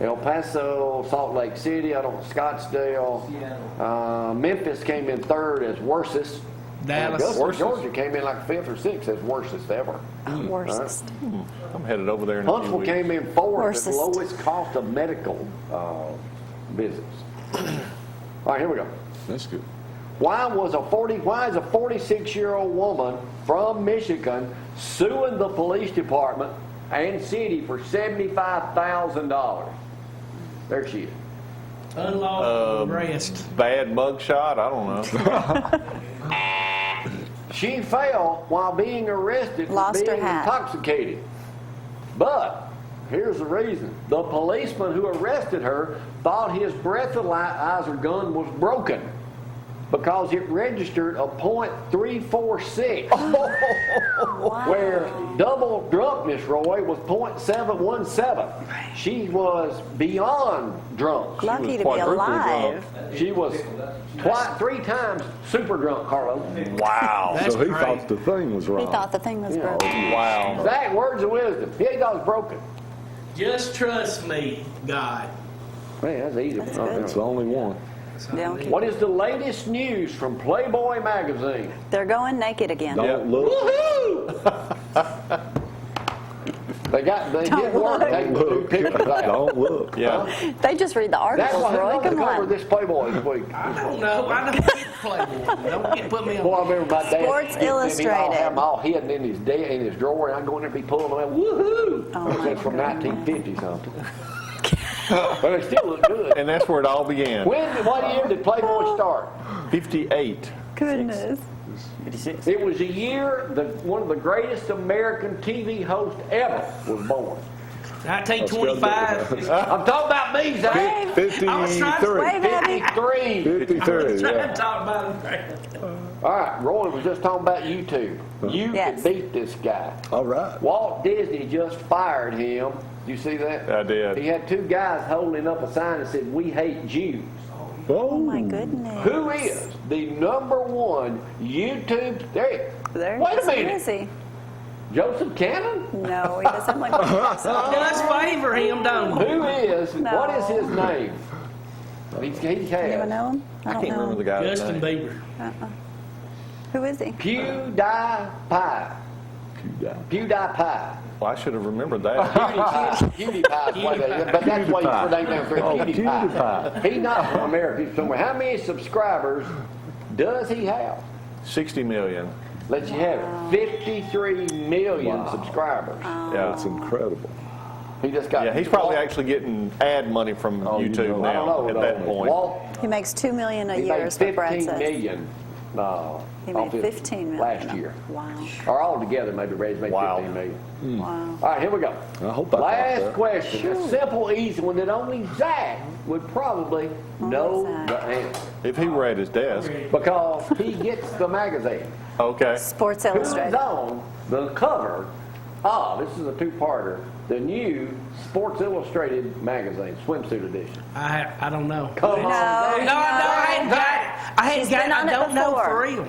Speaker 2: El Paso, Salt Lake City, Scottsdale. Memphis came in third as worstest.
Speaker 5: Dallas.
Speaker 2: Augusta, Georgia came in like fifth or sixth as worstest ever.
Speaker 1: Worstest.
Speaker 3: I'm headed over there in a few
Speaker 2: Huntsville
Speaker 3: weeks.
Speaker 2: came in fourth as
Speaker 1: Worstest.
Speaker 2: lowest cost of medical visits. All right, here we go.
Speaker 4: That's good.
Speaker 2: Why is a 46-year-old woman from Michigan suing the police department and city for $75,000? There she is.
Speaker 5: Unlawful arrest.
Speaker 3: Bad mugshot, I don't know.
Speaker 2: She fell while being arrested for
Speaker 1: Lost her
Speaker 2: being
Speaker 1: hat.
Speaker 2: intoxicated. But here's the reason. The policeman who arrested her thought his breathalyzer gun was broken because it registered a .346, where double drunkenness, Roy, was .717. She was beyond drunk.
Speaker 1: Lucky to be
Speaker 3: quadruple
Speaker 1: alive.
Speaker 2: She was 3 times super drunk, Carlos.
Speaker 3: Wow.
Speaker 5: That's
Speaker 4: So he
Speaker 5: great.
Speaker 4: thought the thing was
Speaker 1: He
Speaker 4: wrong.
Speaker 1: thought the thing was broken.
Speaker 3: Wow.
Speaker 2: Zack, words of wisdom. He thought it was broken.
Speaker 5: Just trust me, God.
Speaker 2: Man, that's easy.
Speaker 1: That's good.
Speaker 4: It's the only one.
Speaker 1: Don't keep-
Speaker 2: What is the latest news from Playboy magazine?
Speaker 1: They're going naked again.
Speaker 4: Don't look.
Speaker 2: They did work. They
Speaker 4: Don't
Speaker 2: took
Speaker 4: look.
Speaker 2: pictures out.
Speaker 4: Don't look.
Speaker 3: Yeah.
Speaker 1: They just read the
Speaker 2: That's
Speaker 1: articles,
Speaker 2: why
Speaker 1: Roy.
Speaker 2: I'm the
Speaker 1: Come
Speaker 2: cover of
Speaker 1: on.
Speaker 2: this Playboy this week.
Speaker 5: I don't know. I don't get Playboy. Don't put me
Speaker 2: Boy, I
Speaker 5: on.
Speaker 2: remember my dad.
Speaker 1: Sports
Speaker 2: He'd all
Speaker 1: Illustrated.
Speaker 2: have them all hidden in his drawer, and I'd go in there and be pulling them out. Woohoo!
Speaker 1: Oh, my
Speaker 2: That's from 1950 something. But they still look good.
Speaker 3: And that's where it all began.
Speaker 2: What year did Playboy start?
Speaker 3: 58.
Speaker 1: Goodness.
Speaker 7: 56.
Speaker 2: It was a year that one of the greatest American TV hosts ever was born.
Speaker 5: 1925.
Speaker 2: I'm talking about me, Zach.
Speaker 1: Wave.
Speaker 4: 53.
Speaker 5: I was trying to
Speaker 1: Wave at me.
Speaker 2: 53.
Speaker 4: 53,
Speaker 5: Trying to
Speaker 4: yeah.
Speaker 5: talk about it.
Speaker 2: All right, Roy was just talking about YouTube. You
Speaker 1: Yes.
Speaker 2: could beat this guy.
Speaker 4: All right.
Speaker 2: Walt Disney just fired him You see that?
Speaker 3: I did.
Speaker 2: He had two guys holding up a sign that said, "We hate Jews."
Speaker 1: Oh my goodness.
Speaker 2: Who is the #1 YouTube?
Speaker 1: There
Speaker 2: Wait a
Speaker 1: Who
Speaker 2: minute.
Speaker 1: is he?
Speaker 2: Joseph Cannon?
Speaker 1: No, he doesn't look like that.
Speaker 5: He does favor him, don't he?
Speaker 2: Who is?
Speaker 1: No.
Speaker 2: What is his name? He has
Speaker 1: Anyone know him? I don't
Speaker 3: Can't
Speaker 1: know.
Speaker 3: remember the guy's
Speaker 5: Justin
Speaker 3: name.
Speaker 5: Bieber.
Speaker 1: Who is he?
Speaker 2: PewDiePie. PewDiePie.
Speaker 3: Well, I should have remembered that.
Speaker 2: PewDiePie, but that's why you named him for PewDiePie.
Speaker 4: PewDiePie.
Speaker 2: He's not from America. He's somewhere. How many subscribers does he have?
Speaker 3: 60 million.
Speaker 2: Let you have it. 53 million subscribers.
Speaker 3: Yeah.
Speaker 4: That's incredible.
Speaker 2: He just got.
Speaker 3: Yeah, he's probably actually getting ad money from YouTube
Speaker 2: I don't
Speaker 3: now
Speaker 2: know,
Speaker 3: at
Speaker 2: though.
Speaker 3: that point.
Speaker 2: Walt,
Speaker 1: He makes $2 million a
Speaker 2: he
Speaker 1: year,
Speaker 2: made
Speaker 1: is what Brad
Speaker 2: 15
Speaker 1: says.
Speaker 2: million. No,
Speaker 1: He made 15 million
Speaker 2: last year.
Speaker 1: Wow.
Speaker 2: Or all together, maybe Red's made
Speaker 3: Wow.
Speaker 2: 15 million.
Speaker 1: Wow.
Speaker 2: All right, here we go.
Speaker 4: I hope I caught
Speaker 2: Last
Speaker 4: that.
Speaker 2: question. A simple, easy one that only Zack would probably know
Speaker 1: Zack.
Speaker 2: the answer.
Speaker 3: If he were at his desk.
Speaker 2: Because he gets the magazine.
Speaker 3: Okay.
Speaker 1: Sports
Speaker 2: Who is
Speaker 1: Illustrated.
Speaker 2: on the cover of, this is a two-parter, the new Sports Illustrated magazine, swimsuit edition?
Speaker 5: I don't know.
Speaker 2: Come on.
Speaker 5: No, I hadn't got it.
Speaker 1: She's been on
Speaker 5: I
Speaker 1: it
Speaker 5: don't know
Speaker 1: before.
Speaker 5: for real.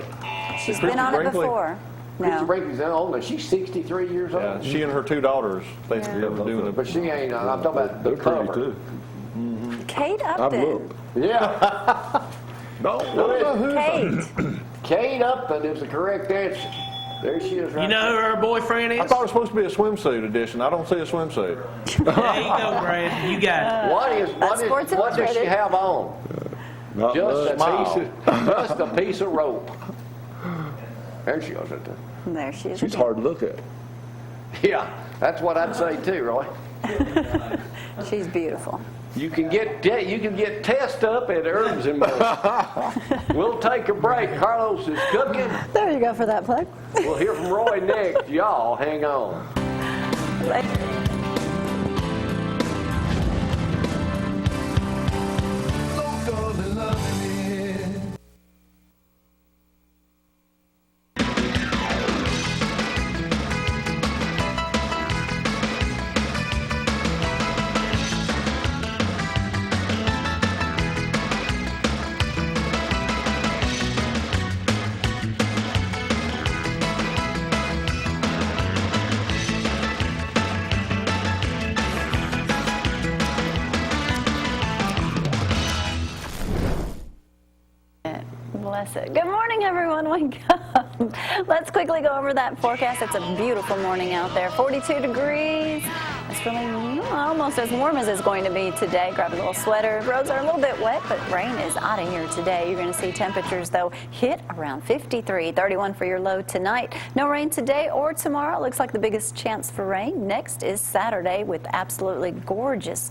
Speaker 1: She's been on it
Speaker 3: Brinkley.
Speaker 1: before.
Speaker 2: Christy
Speaker 1: No.
Speaker 2: Brinkley's older. She's 63 years
Speaker 3: Yeah,
Speaker 2: old.
Speaker 3: she and her two daughters, they've been doing
Speaker 2: But
Speaker 3: it.
Speaker 2: she ain't, I'm talking about the
Speaker 4: They're pretty
Speaker 2: cover.
Speaker 4: too.
Speaker 1: Kate
Speaker 4: I've
Speaker 1: Upton.
Speaker 4: looked.
Speaker 2: Yeah.
Speaker 4: No,
Speaker 1: Kate.
Speaker 2: Kate Upton is the correct answer. There she is right
Speaker 5: You know who her boyfriend
Speaker 3: I
Speaker 5: is?
Speaker 3: thought it was supposed to be a swimsuit edition. I don't see a swimsuit.
Speaker 5: There you go, Brad. You got it.
Speaker 1: Sports
Speaker 2: What does she
Speaker 1: Illustrated.
Speaker 2: have on?
Speaker 4: not
Speaker 2: Just
Speaker 4: much.
Speaker 2: just a piece of rope. There she goes right there.
Speaker 1: There she is.
Speaker 4: She's
Speaker 1: again.
Speaker 4: hard to look at.
Speaker 2: Yeah, that's what I'd say too, Roy.
Speaker 1: She's beautiful.
Speaker 2: You can get test up at Herbs and We'll take a break. Carlos is cooking.
Speaker 1: There you go for that plug.
Speaker 2: We'll hear from Roy next. Y'all hang on.
Speaker 1: Bless it. Good morning, everyone. Wake up. Let's quickly go over that forecast. It's a beautiful morning out there. 42 degrees. It's feeling almost as warm as it's going to be today. Grab a little sweater. Roads are a little bit wet, but rain is out of here today. You're going to see temperatures, though, hit around 53, 31 for your low tonight. No rain today or tomorrow. Looks like the biggest chance for rain next is Saturday with absolutely gorgeous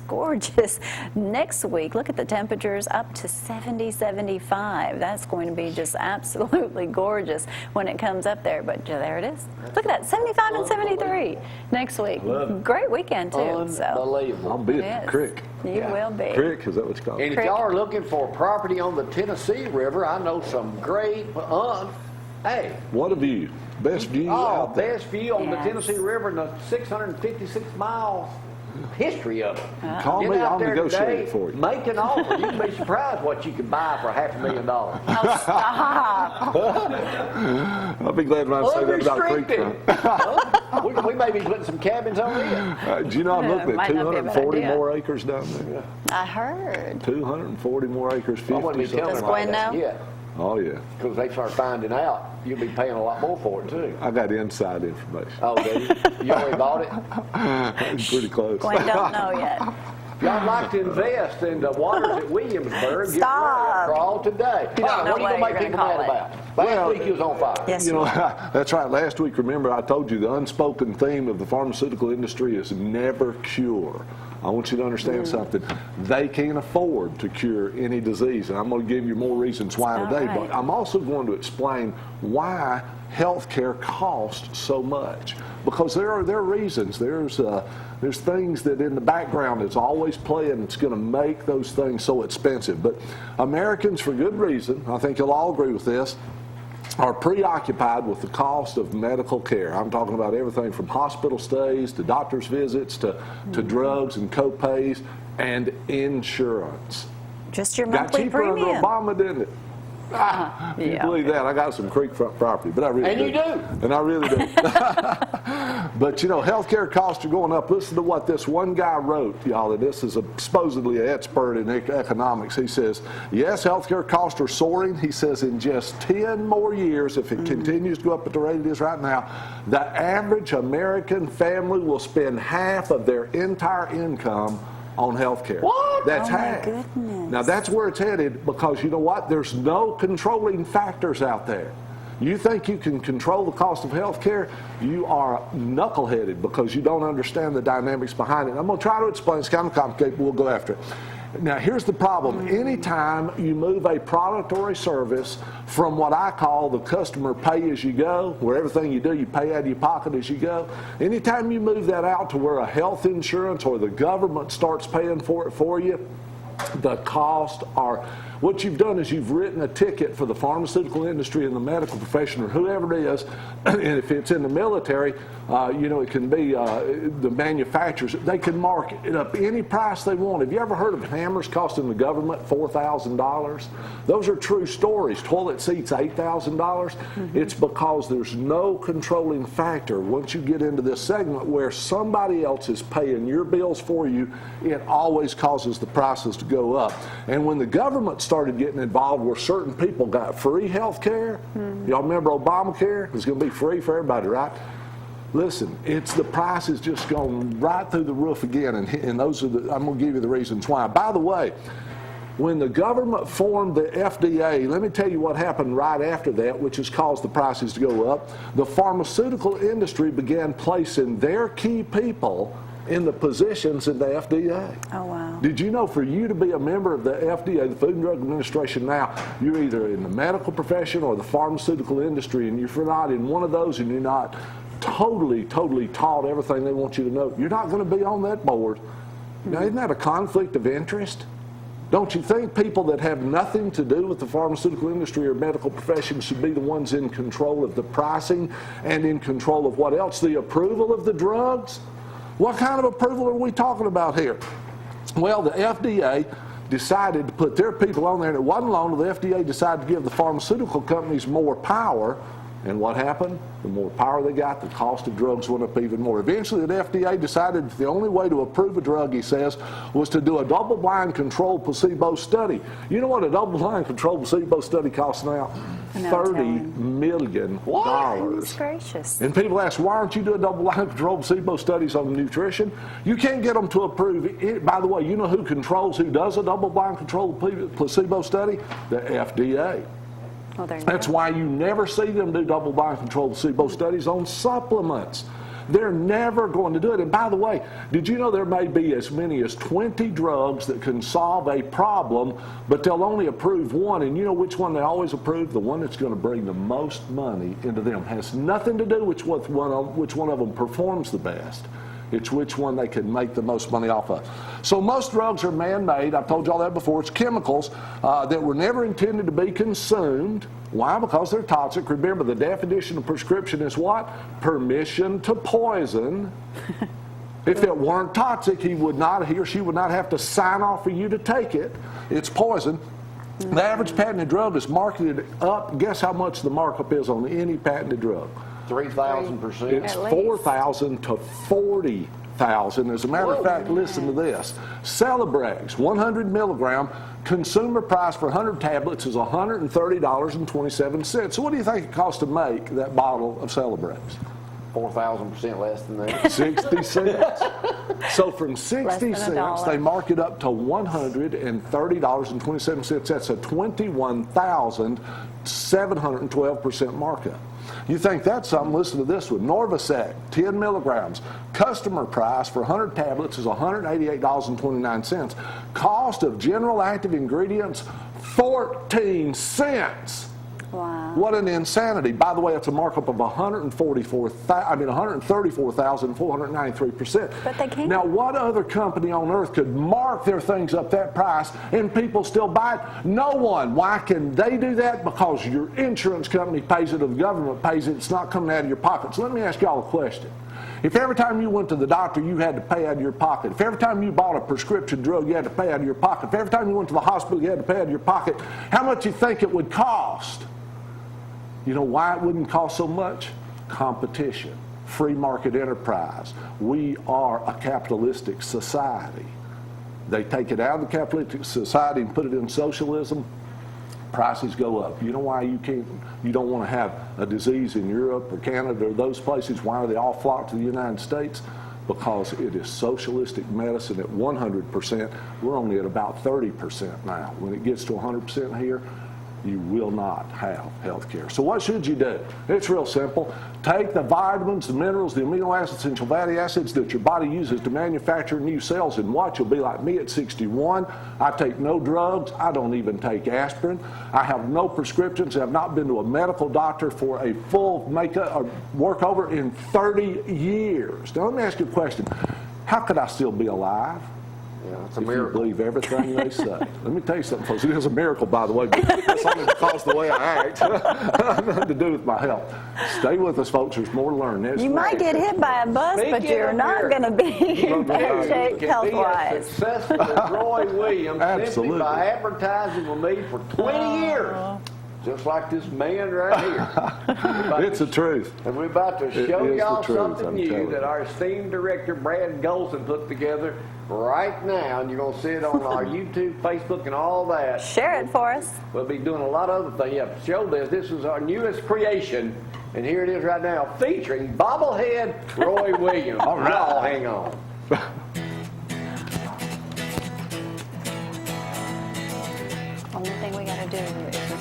Speaker 1: next week. Look at the temperatures up to 70, 75. That's going to be just absolutely gorgeous when it comes up there. But there it is. Look at that, 75 and 73 next week. Great weekend, too. So
Speaker 2: Unbelievable.
Speaker 4: I'll be
Speaker 1: it
Speaker 4: at
Speaker 1: is.
Speaker 4: the creek.
Speaker 1: You will be.
Speaker 4: Creek, is that what you call
Speaker 2: And
Speaker 4: it?
Speaker 2: if y'all are looking for property on the Tennessee River, I know some great, hey,
Speaker 4: What a view. Best view out there.
Speaker 2: best view on the
Speaker 1: Yes.
Speaker 2: Tennessee River and the 656 miles history of it.
Speaker 4: Call
Speaker 2: Get
Speaker 4: me,
Speaker 2: out
Speaker 4: I'll
Speaker 2: there
Speaker 4: negotiate
Speaker 2: today,
Speaker 4: it for you.
Speaker 2: Make an offer. You'd be surprised what you could buy for $500,000.
Speaker 4: I'll be glad when I say that about creek.
Speaker 2: Unrestricted. we may be putting some cabins on it.
Speaker 4: Do you know I'm looking at
Speaker 1: Might not be a bad
Speaker 4: 240
Speaker 1: idea.
Speaker 4: more acres down there?
Speaker 1: I heard.
Speaker 4: 240 more acres,
Speaker 2: I wouldn't be
Speaker 4: 50
Speaker 2: telling
Speaker 1: Does
Speaker 2: them
Speaker 1: Gwen
Speaker 2: like that
Speaker 1: know?
Speaker 2: yet.
Speaker 4: Oh, yeah.
Speaker 2: Because they start finding out, you'll be paying a lot more for it too.
Speaker 4: I got inside information.
Speaker 2: Oh, do you? You already bought it?
Speaker 4: Pretty close.
Speaker 1: Gwen don't know yet.
Speaker 2: Y'all like to invest in the waters at Williamsburg.
Speaker 1: Stop.
Speaker 2: Get ready to crawl today.
Speaker 1: You don't
Speaker 2: All right,
Speaker 1: know
Speaker 2: what are you
Speaker 1: what
Speaker 2: going to make
Speaker 1: you're
Speaker 2: people
Speaker 1: gonna
Speaker 2: mad
Speaker 1: call
Speaker 2: about? Last week you was on fire.
Speaker 1: Yes,
Speaker 4: You know, that's right. Last week, remember, I told you the unspoken theme of the pharmaceutical industry is never cure. I want you to understand something. They can't afford to cure any disease, and I'm going to give you more reasons why
Speaker 1: All
Speaker 4: today.
Speaker 1: right.
Speaker 4: But I'm also going to explain why health care costs so much. Because there are reasons. There's things that in the background that's always playing that's going to make those things so expensive. But Americans, for good reason, I think you'll all agree with this, are preoccupied with the cost of medical care. I'm talking about everything from hospital stays to doctor's visits to drugs and co-pays and insurance.
Speaker 1: Just your
Speaker 4: Got
Speaker 1: monthly
Speaker 4: cheaper
Speaker 1: premium.
Speaker 4: under Obama, didn't it? Can you believe that? I got some creekfront property, but I really do.
Speaker 2: And you do.
Speaker 4: And I really do. But, you know, healthcare costs are going up. Listen to what this one guy wrote, y'all, and this is supposedly an expert in economics. He says, yes, healthcare costs are soaring. He says in just 10 more years, if it continues to go up at the rate it is right now, the average American family will spend half of their entire income on health care.
Speaker 2: What?
Speaker 4: That's
Speaker 1: Oh, my
Speaker 4: half.
Speaker 1: goodness.
Speaker 4: Now that's where it's headed, because you know what? There's no controlling factors out there. You think you can control the cost of health care? You are knuckleheaded because you don't understand the dynamics behind it. I'm going to try to explain. It's kind of complicated, but we'll go after it. Now, here's the problem. Anytime you move a product or a service from what I call the customer pay-as-you-go, where everything you do, you pay out of your pocket as you go, anytime you move that out to where a health insurance or the government starts paying for it for you, the costs are... What you've done is you've written a ticket for the pharmaceutical industry and the medical profession or whoever it is, and if it's in the military, you know, it can be the manufacturers. They can mark it up any price they want. Have you ever heard of hammers costing the government $4,000? Those are true stories. Toilet seats, $8,000. It's because there's no controlling factor. Once you get into this segment where somebody else is paying your bills for you, it always causes the prices to go up. And when the government started getting involved where certain people got free health care, y'all remember Obamacare? It was going to be free for everybody, right? Listen, it's the price is just going right through the roof again, and those are the, I'm going to give you the reasons why. By the way, when the government formed the FDA, let me tell you what happened right after that, which has caused the prices to go up. The pharmaceutical industry began placing their key people in the positions in the FDA.
Speaker 1: Oh, wow.
Speaker 4: Did you know for you to be a member of the FDA, the Food and Drug Administration now, you're either in the medical profession or the pharmaceutical industry, and if you're not in one of those and you're not totally taught everything they want you to know, you're not going to be on that board. Now, isn't that a conflict of interest? Don't you think people that have nothing to do with the pharmaceutical industry or medical profession should be the ones in control of the pricing and in control of what else? The approval of the drugs? What kind of approval are we talking about here? Well, the FDA decided to put their people on there, and it wasn't long until the FDA decided to give the pharmaceutical companies more power. And what happened? The more power they got, the cost of drugs went up even more. Eventually, the FDA decided that the only way to approve a drug, he says, was to do a double-blind controlled placebo study. You know what a double-blind controlled placebo study costs now? $30 million.
Speaker 1: Goodness gracious.
Speaker 4: And people ask, why aren't you doing double-blind controlled placebo studies on nutrition? You can't get them to approve it. By the way, you know who controls who does a double-blind controlled placebo study? The FDA.
Speaker 1: Well, there you
Speaker 4: That's
Speaker 1: go.
Speaker 4: why you never see them do double-blind controlled placebo studies on supplements. They're never going to do it. And by the way, did you know there may be as many as 20 drugs that can solve a problem, but they'll only approve one? And you know which one they always approve? The one that's going to bring the most money into them. Has nothing to do with which one of them performs the best. It's which one they can make the most money off of. So most drugs are man-made. I've told you all that before. It's chemicals that were never intended to be consumed. Why? Because they're toxic. Remember, the definition of prescription is what? Permission to poison. If it weren't toxic, he or she would not have to sign off for you to take it. It's poison. The average patented drug is marketed up. Guess how much the markup is on any patented drug?
Speaker 2: 3,000%.
Speaker 4: It's 4,000 to 40,000. As a matter of fact, listen to this. Celebrex, 100 milligram, consumer price for 100 tablets is $130.27. So what do you think it costs to make that bottle of Celebrex?
Speaker 2: 4,000% less than that.
Speaker 4: 60 cents. So from 60
Speaker 1: Less than
Speaker 4: cents,
Speaker 1: $1.
Speaker 4: they mark it up to $130.27. That's a 21,712% markup. You think that's something? Listen to this one. Norvasec, 10 milligrams. Customer price for 100 tablets is $188.29. Cost of general active ingredients, 14 cents.
Speaker 1: Wow.
Speaker 4: What an insanity. By the way, it's a markup of 134,493%.
Speaker 1: But they can't.
Speaker 4: Now, what other company on earth could mark their things up that price and people still buy it? No one. Why can they do that? Because your insurance company pays it or the government pays it. It's not coming out of your pocket. So let me ask y'all a question. If every time you went to the doctor, you had to pay out of your pocket, if every time you bought a prescription drug, you had to pay out of your pocket, if every time you went to the hospital, you had to pay out of your pocket, how much do you think it would cost? You know why it wouldn't cost so much? Competition, free market enterprise. We are a capitalistic society. They take it out of the capitalistic society and put it in socialism. Prices go up. You know why you don't want to have a disease in Europe or Canada or those places? Why do they all flock to the United States? Because it is socialistic medicine at 100%. We're only at about 30% now. When it gets to 100% here, you will not have health care. So what should you do? It's real simple. Take the vitamins, the minerals, the amino acids, essential fatty acids that your body uses to manufacture new cells and watch. You'll be like me at 61. I take no drugs. I don't even take aspirin. I have no prescriptions. I have not been to a medical doctor for a full makeup or workover in 30 years. Now let me ask you a question. How could I still be alive?
Speaker 2: Yeah, it's a
Speaker 4: If
Speaker 2: miracle.
Speaker 4: you believe everything they say. Let me tell you something, folks. It is a miracle, by the way, but that's only because of the way I act. Nothing to do with my health. Stay with us, folks. There's more to learn. Next
Speaker 1: You might
Speaker 4: week.
Speaker 1: get hit by a bus, but
Speaker 2: Speaking
Speaker 1: you're
Speaker 2: of
Speaker 1: not going to be in bad shape
Speaker 2: Can
Speaker 1: health-wise.
Speaker 2: be as successful as Roy Williams simply
Speaker 4: Absolutely.
Speaker 2: by advertising with me for 20 years. Just like this man right here.
Speaker 4: It's the truth.
Speaker 2: And we're about to
Speaker 4: It
Speaker 2: show
Speaker 4: is the
Speaker 2: y'all
Speaker 4: truth,
Speaker 2: something
Speaker 4: I'm
Speaker 2: new
Speaker 4: telling
Speaker 2: that
Speaker 4: you.
Speaker 2: our esteemed director, Brad Golson, put together right now. And you're going to see it on our YouTube, Facebook, and all that.
Speaker 1: Share it for us.
Speaker 2: We'll be doing a lot of other things. Yeah, show this. This is our newest creation. And here it is right now, featuring bobblehead Roy Williams.
Speaker 4: All right.
Speaker 2: Y'all hang on.
Speaker 1: Only thing we got to do is...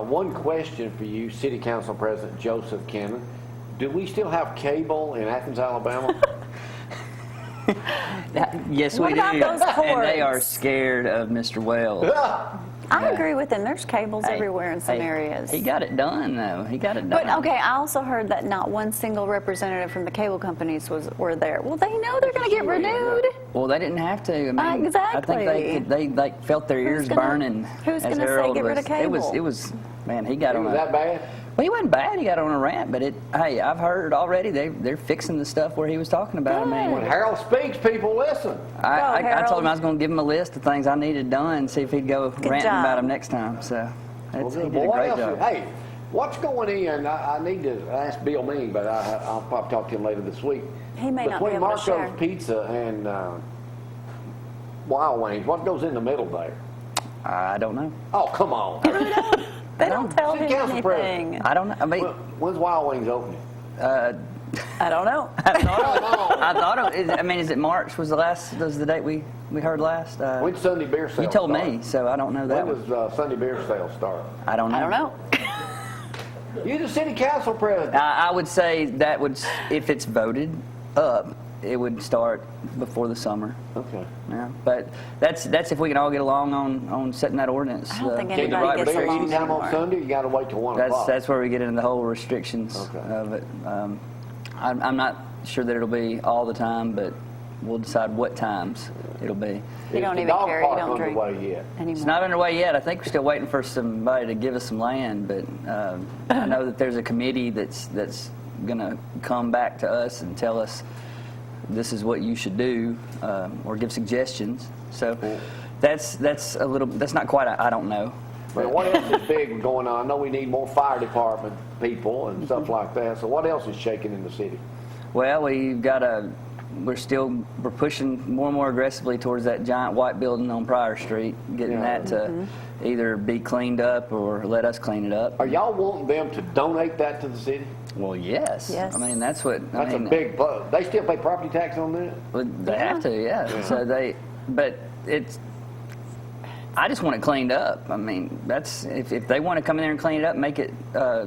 Speaker 2: One question for you, City Council President Joseph Cannon. Do we still have cable in Athens, Alabama?
Speaker 7: Yes,
Speaker 1: What
Speaker 7: we
Speaker 1: about
Speaker 7: do.
Speaker 1: those
Speaker 7: And they are
Speaker 1: cords?
Speaker 7: scared of Mr. Wells.
Speaker 1: I agree with him. There's cables
Speaker 7: Hey,
Speaker 1: everywhere in some
Speaker 7: hey,
Speaker 1: areas.
Speaker 7: He got it done, though. He got it done.
Speaker 1: But okay, I also heard that not one single representative from the cable companies were there. Well, they know they're going to get renewed.
Speaker 7: Well, they didn't have to. I mean,
Speaker 1: Exactly.
Speaker 7: I think they like felt their ears burning.
Speaker 1: Who's
Speaker 7: as
Speaker 1: gonna say
Speaker 7: Harold
Speaker 1: get rid of cable?
Speaker 7: It was man. He got
Speaker 2: It
Speaker 7: on
Speaker 2: was
Speaker 7: a,
Speaker 2: that bad?
Speaker 7: Well, he wasn't bad. He got on a rant, but hey, I've heard already they're fixing the stuff where he was talking about. I
Speaker 2: When
Speaker 7: mean,
Speaker 2: Harold speaks, people listen.
Speaker 7: I
Speaker 1: Harold.
Speaker 7: told him I was going to give him a list of things I needed done, see if he'd go ranting
Speaker 1: job.
Speaker 7: about them next time. So he did a
Speaker 2: Well, what
Speaker 7: great
Speaker 2: else?
Speaker 7: job.
Speaker 2: Hey, what's going in? I need to ask Bill Mean, but I'll probably talk to him later this week.
Speaker 1: He may not be
Speaker 2: Between
Speaker 1: able to
Speaker 2: Marco's
Speaker 1: share.
Speaker 2: Pizza and Wild Wings, what goes in the middle there?
Speaker 7: I don't know.
Speaker 2: Oh, come on.
Speaker 1: They don't tell
Speaker 2: City
Speaker 1: him
Speaker 2: council president.
Speaker 1: anything.
Speaker 7: I don't know. I mean,
Speaker 2: When's Wild Wings opening?
Speaker 1: I don't know.
Speaker 7: I thought it. I mean, is it March? Was the date we heard last?
Speaker 2: When's Sunday beer sale
Speaker 7: You told
Speaker 2: start?
Speaker 7: me, so I don't know that
Speaker 2: When
Speaker 7: one.
Speaker 2: does Sunday beer sale start?
Speaker 7: I don't know.
Speaker 1: I don't know.
Speaker 2: You're the city council president.
Speaker 7: I would say that would, if it's voted up, it would start before the summer.
Speaker 2: Okay.
Speaker 7: Yeah, but that's if we can all get along on setting that ordinance.
Speaker 1: I don't think
Speaker 7: get the
Speaker 1: anybody
Speaker 7: right
Speaker 1: gets
Speaker 2: Beer
Speaker 1: along
Speaker 7: restrictions.
Speaker 2: anytime on
Speaker 1: anymore.
Speaker 2: Sunday, you got to wait till 1 o'clock.
Speaker 7: That's where we get into the whole restrictions
Speaker 2: Okay.
Speaker 7: of it. I'm not sure that it'll be all the time, but we'll decide what times it'll be.
Speaker 1: You don't
Speaker 2: The
Speaker 1: even
Speaker 2: dog
Speaker 1: care. You
Speaker 2: park
Speaker 1: don't drink
Speaker 2: underway yet.
Speaker 1: anymore.
Speaker 7: It's not underway yet. I think we're still waiting for somebody to give us some land, but I know that there's a committee that's going to come back to us and tell us this is what you should do, or give suggestions. So that's not quite. I don't know.
Speaker 2: But what else is big going on? I know we need more fire department people and stuff like that. So what else is shaking in the city?
Speaker 7: Well, we're pushing more and more aggressively towards that giant white building on Pryor Street, getting
Speaker 2: Yeah.
Speaker 7: that to either be cleaned up or let us clean it up.
Speaker 2: Are y'all wanting them to donate that to the city?
Speaker 7: Well, yes.
Speaker 1: Yes.
Speaker 7: I mean, that's what.
Speaker 2: That's
Speaker 7: I mean,
Speaker 2: a big. They still pay property tax on that?
Speaker 7: well, they have to, yeah. So but it's. I just want it cleaned up. I mean, that's if they want to come in there and clean it up, make it a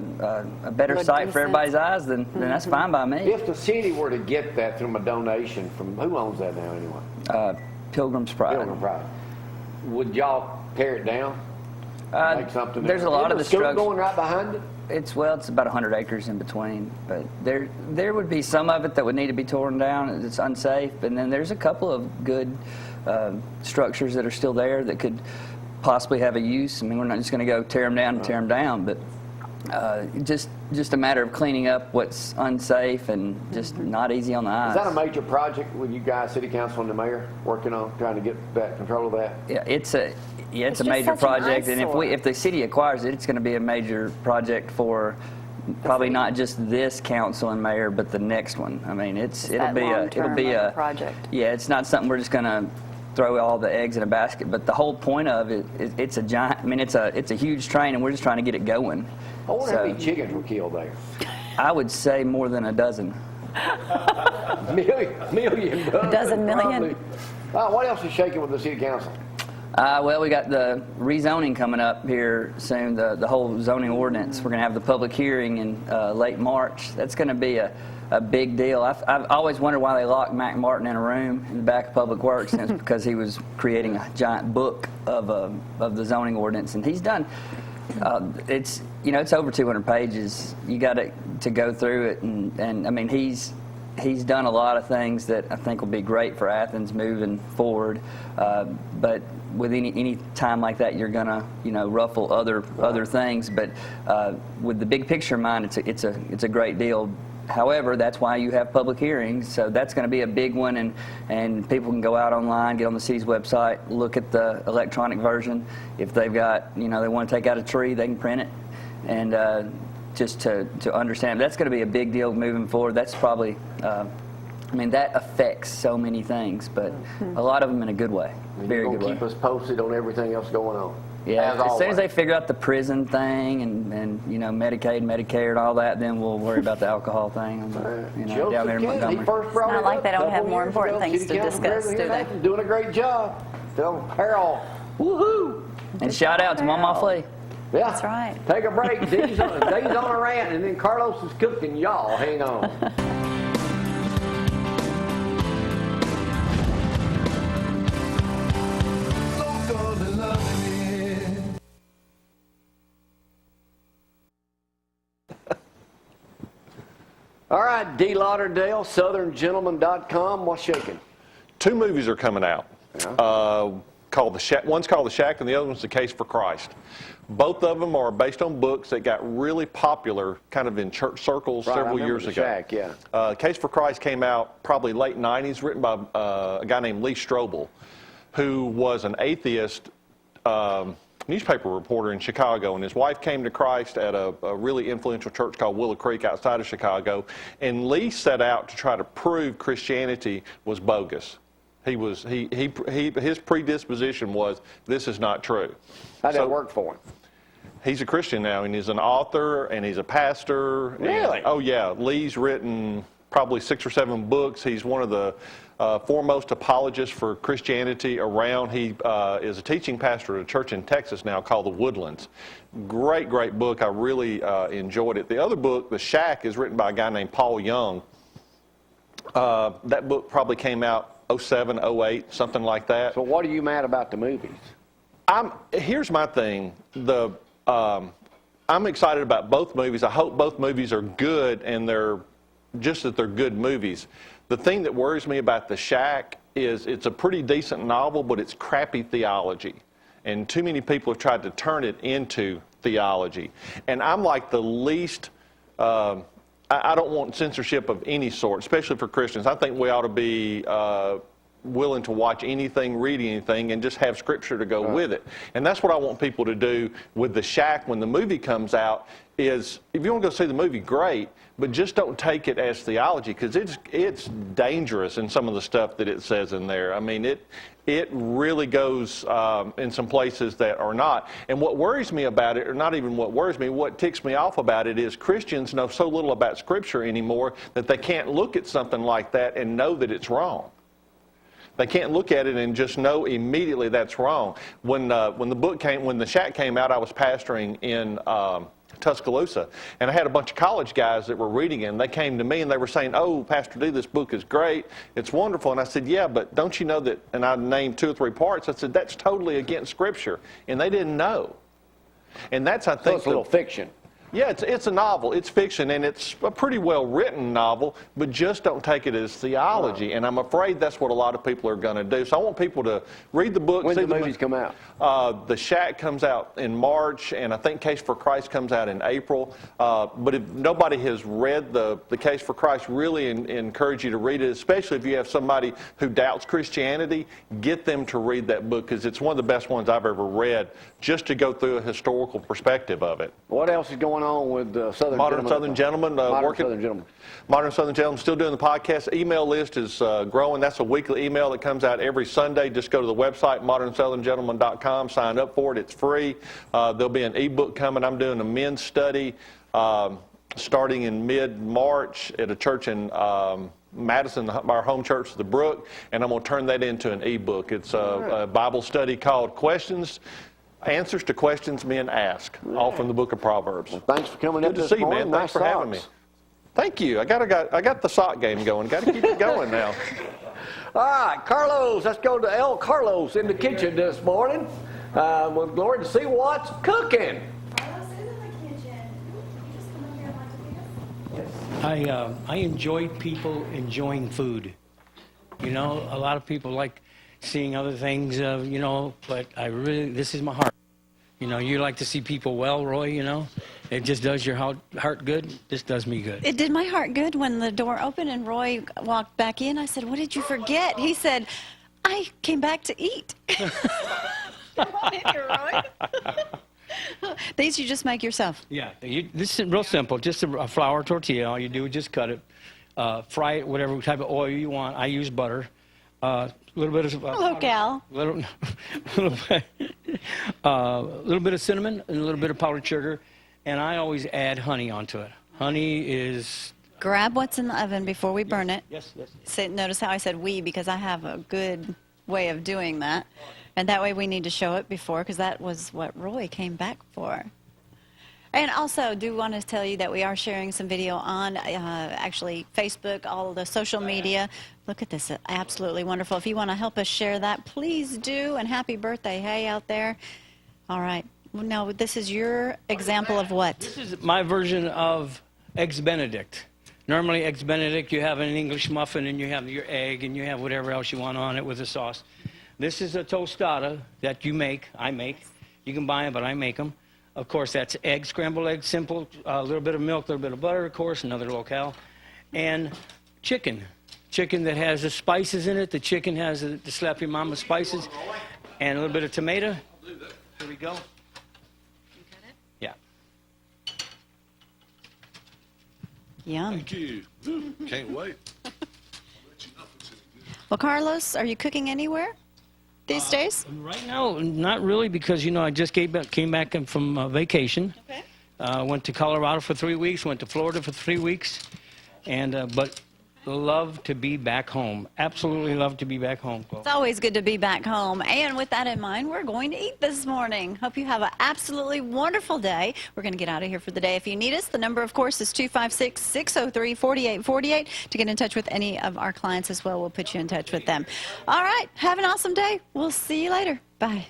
Speaker 7: better
Speaker 1: Look
Speaker 7: sight for
Speaker 1: decent.
Speaker 7: everybody's eyes, then that's fine by me.
Speaker 2: If the city were to get that from a donation from, who owns that now anyway?
Speaker 7: Pilgrim's Pride.
Speaker 2: Pilgrim Pride. Would y'all tear it down? Make something
Speaker 7: there's
Speaker 2: there?
Speaker 7: a lot
Speaker 2: Isn't
Speaker 7: of
Speaker 2: the school
Speaker 7: destruction.
Speaker 2: going right behind it?
Speaker 7: It's about 100 acres in between, but there would be some of it that would need to be torn down. It's unsafe, and then there's a couple of good structures that are still there that could possibly have a use. I mean, we're not just going to go tear them down, but just a matter of cleaning up what's unsafe and just not easy on the eyes.
Speaker 2: Is that a major project with you guys, city council and the mayor, working on trying to get that control of that?
Speaker 7: Yeah, it's a
Speaker 1: just
Speaker 7: major
Speaker 1: such an
Speaker 7: project, and
Speaker 1: eyesore.
Speaker 7: if the city acquires it, it's going to be a major project for probably not just this council and mayor, but the next one. I mean, it'll
Speaker 1: that
Speaker 7: be
Speaker 1: long-term of a project.
Speaker 7: Yeah, it's not something we're just going to throw all the eggs in a basket. But the whole point of it is it's a giant. I mean, it's a huge train, and we're just trying to get it going.
Speaker 2: I wonder how
Speaker 7: So,
Speaker 2: many chickens were killed there.
Speaker 7: I would say more than a dozen.
Speaker 2: Million.
Speaker 1: Dozen million?
Speaker 2: Probably. What else is shaking with the city council?
Speaker 7: Well, we got the rezoning coming up here soon, the whole zoning ordinance. We're going to have the public hearing in late March. That's going to be a big deal. I've always wondered why they locked Mac Martin in a room in the back of Public Works, and it's because he was creating a giant book of the zoning ordinance, and he's done. It's over 200 pages. You got to go through it, and I mean he's done a lot of things that I think will be great for Athens moving forward. But with any time like that, you're gonna ruffle other things. But with the big picture in mind, it's a great deal. However, that's why you have public hearings. So that's going to be a big one, and people can go out online, get on the city's website, look at the electronic version. If they've got they want to take out a tree, they can print it, and just to understand. That's going to be a big deal moving forward. That's probably, that affects so many things, but a lot of them in a good way, very
Speaker 2: You're
Speaker 7: good
Speaker 2: gonna
Speaker 7: way.
Speaker 2: keep us posted on everything else going on.
Speaker 7: Yeah, as soon
Speaker 2: always.
Speaker 7: as they figure out the prison thing and Medicaid, Medicare, and all that, then we'll worry about the alcohol thing.
Speaker 2: Joseph
Speaker 7: Down there in
Speaker 2: Kennedy, he
Speaker 7: Montgomery.
Speaker 2: first brought
Speaker 1: It's not
Speaker 2: it
Speaker 1: like
Speaker 2: up
Speaker 1: they don't
Speaker 2: a couple
Speaker 1: have more
Speaker 2: years
Speaker 1: important
Speaker 2: ago.
Speaker 1: things
Speaker 2: City
Speaker 1: to
Speaker 2: council
Speaker 1: discuss,
Speaker 2: president
Speaker 1: do
Speaker 2: here
Speaker 1: they?
Speaker 2: in Athens doing a great job. Tell Harold, woohoo!
Speaker 7: And shout out to Mama Flea.
Speaker 2: Yeah,
Speaker 1: That's right.
Speaker 2: Take a break. Dee's on a rant, and then Carlos is cooking. Y'all, hang on. All right, D. Lauderdale, SouthernGentleman.com. What's shaking?
Speaker 3: 2 movies are coming out.
Speaker 2: Yeah.
Speaker 3: Called The Shack. One's called The Shack, and the other one's The Case for Christ. Both of them are based on books that got really popular kind of in church circles several years ago.
Speaker 2: Shack, yeah.
Speaker 3: Case for Christ came out probably late 90s, written by a guy named Lee Strobel, who was an atheist newspaper reporter in Chicago, and his wife came to Christ at a really influential church called Willow Creek outside of Chicago, and Lee set out to try to prove Christianity was bogus. His predisposition was, this is not true.
Speaker 2: How'd that work for him?
Speaker 3: He's a Christian now, and he's an author, and he's a pastor.
Speaker 2: Really?
Speaker 3: Oh, yeah. Lee's written probably 6 or 7 books. He's one of the foremost apologists for Christianity around. He is a teaching pastor at a church in Texas now called The Woodlands. Great, great book. I really enjoyed it. The other book, The Shack, is written by a guy named Paul Young. That book probably came out 07, 08, something like that.
Speaker 2: So what are you mad about the movies?
Speaker 3: Here's my thing. I'm excited about both movies. I hope both movies are good, and they're good movies. The thing that worries me about The Shack is it's a pretty decent novel, but it's crappy theology. And too many people have tried to turn it into theology. And I'm like the least... I don't want censorship of any sort, especially for Christians. I think we ought to be willing to watch anything, read anything, and just have Scripture to go with it. And that's what I want people to do with The Shack when the movie comes out, is if you want to go see the movie, great, but just don't take it as theology, because it's dangerous in some of the stuff that it says in there. I mean, it really goes in some places that are not. And what worries me about it, or not even what worries me, what ticks me off about it is Christians know so little about Scripture anymore that they can't look at something like that and know that it's wrong. They can't look at it and just know immediately that's wrong. When The Shack came out, I was pastoring in Tuscaloosa, and I had a bunch of college guys that were reading it, and they came to me and they were saying, "Oh, Pastor D, this book is great, it's wonderful." And I said, "Yeah, but don't you know that," and I named 2 or 3 parts, I said, "That's totally against Scripture," and they didn't know. And that's, I think,
Speaker 2: so it's a little fiction.
Speaker 3: Yeah, it's a novel. It's fiction, and it's a pretty well-written novel, but just don't take it as theology. And I'm afraid that's what a lot of people are going to do. So I want people to read the book.
Speaker 2: When do the movies come out?
Speaker 3: The Shack comes out in March, and I think Case for Christ comes out in April. But if nobody has read the Case for Christ, really encourage you to read it, especially if you have somebody who doubts Christianity. Get them to read that book, because it's one of the best ones I've ever read, just to go through a historical perspective of it.
Speaker 2: What else is going on with
Speaker 3: Modern Southern Gentleman? Modern Southern Gentleman, still doing the podcast. Email list is growing. That's a weekly email that comes out every Sunday. Just go to the website, modernsouthernGentleman.com, sign up for it. It's free. There'll be an ebook coming. I'm doing a men's study starting in mid-March at a church in Madison, our home church, The Brook, and I'm going to turn that into an ebook. It's a Bible study called Answers to Questions Men Ask, all from the book of Proverbs.
Speaker 2: Well, thanks for coming up this morning.
Speaker 3: Man. Thanks for having me. Thank you. I got the sock game going. Got to keep it going now.
Speaker 2: All right, Carlos. Let's go to El Carlos in the kitchen this morning. With Glory to see what's cooking.
Speaker 8: Carlos is in the kitchen. You just come up here and like to do this?
Speaker 9: I enjoy people enjoying food. You know, a lot of people like seeing other things, but this is my heart. You know, you like to see people well, Roy, It just does your heart good. This does me good.
Speaker 1: It did my heart good when the door opened and Roy walked back in. I said, "What did you forget?" He said, "I came back to eat." Come on in here, Roy. These you just make yourself?
Speaker 9: Yeah, this is real simple. Just a flour tortilla. All you do is just cut it, fry it, whatever type of oil you want. I use butter. A little bit of
Speaker 1: Hello, Cal.
Speaker 9: little bit of cinnamon and a little bit of powdered sugar, and I always add honey onto it. Honey is...
Speaker 1: Grab what's in the oven before we burn it.
Speaker 9: Yes.
Speaker 1: Notice how I said we, because I have a good way of doing that. And that way we need to show it before, because that was what Roy came back for. And also, do want to tell you that we are sharing some video on actually Facebook, all the social media. Look at this, absolutely wonderful. If you want to help us share that, please do. And happy birthday, hey, out there. All right. Now, this is your example of what?
Speaker 9: This is my version of Eggs Benedict. Normally, Eggs Benedict, you have an English muffin, and you have your egg, and you have whatever else you want on it with the sauce. This is a tostada that you make, I make. You can buy them, but I make them. Of course, that's egg, scrambled eggs, simple, a little bit of milk, a little bit of butter, of course, another locale. And chicken. Chicken that has the spices in it. The chicken has the slap your mama spices. And a little bit of tomato. Here we go. Yeah.
Speaker 1: Yum.
Speaker 4: Thank you. Can't wait.
Speaker 1: Well, Carlos, are you cooking anywhere these days?
Speaker 9: Right now, not really, because, you know, I just came back from vacation.
Speaker 1: Okay.
Speaker 9: Went to Colorado for 3 weeks, went to Florida for 3 weeks, and but love to be back home. Absolutely love to be back home.
Speaker 1: It's always good to be back home. And with that in mind, we're going to eat this morning. Hope you have an absolutely wonderful day. We're going to get out of here for the day. If you need us, the number, of course, is 256-603-4848. To get in touch with any of our clients as well, we'll put you in touch with them. All right. Have an awesome day. We'll see you later. Bye.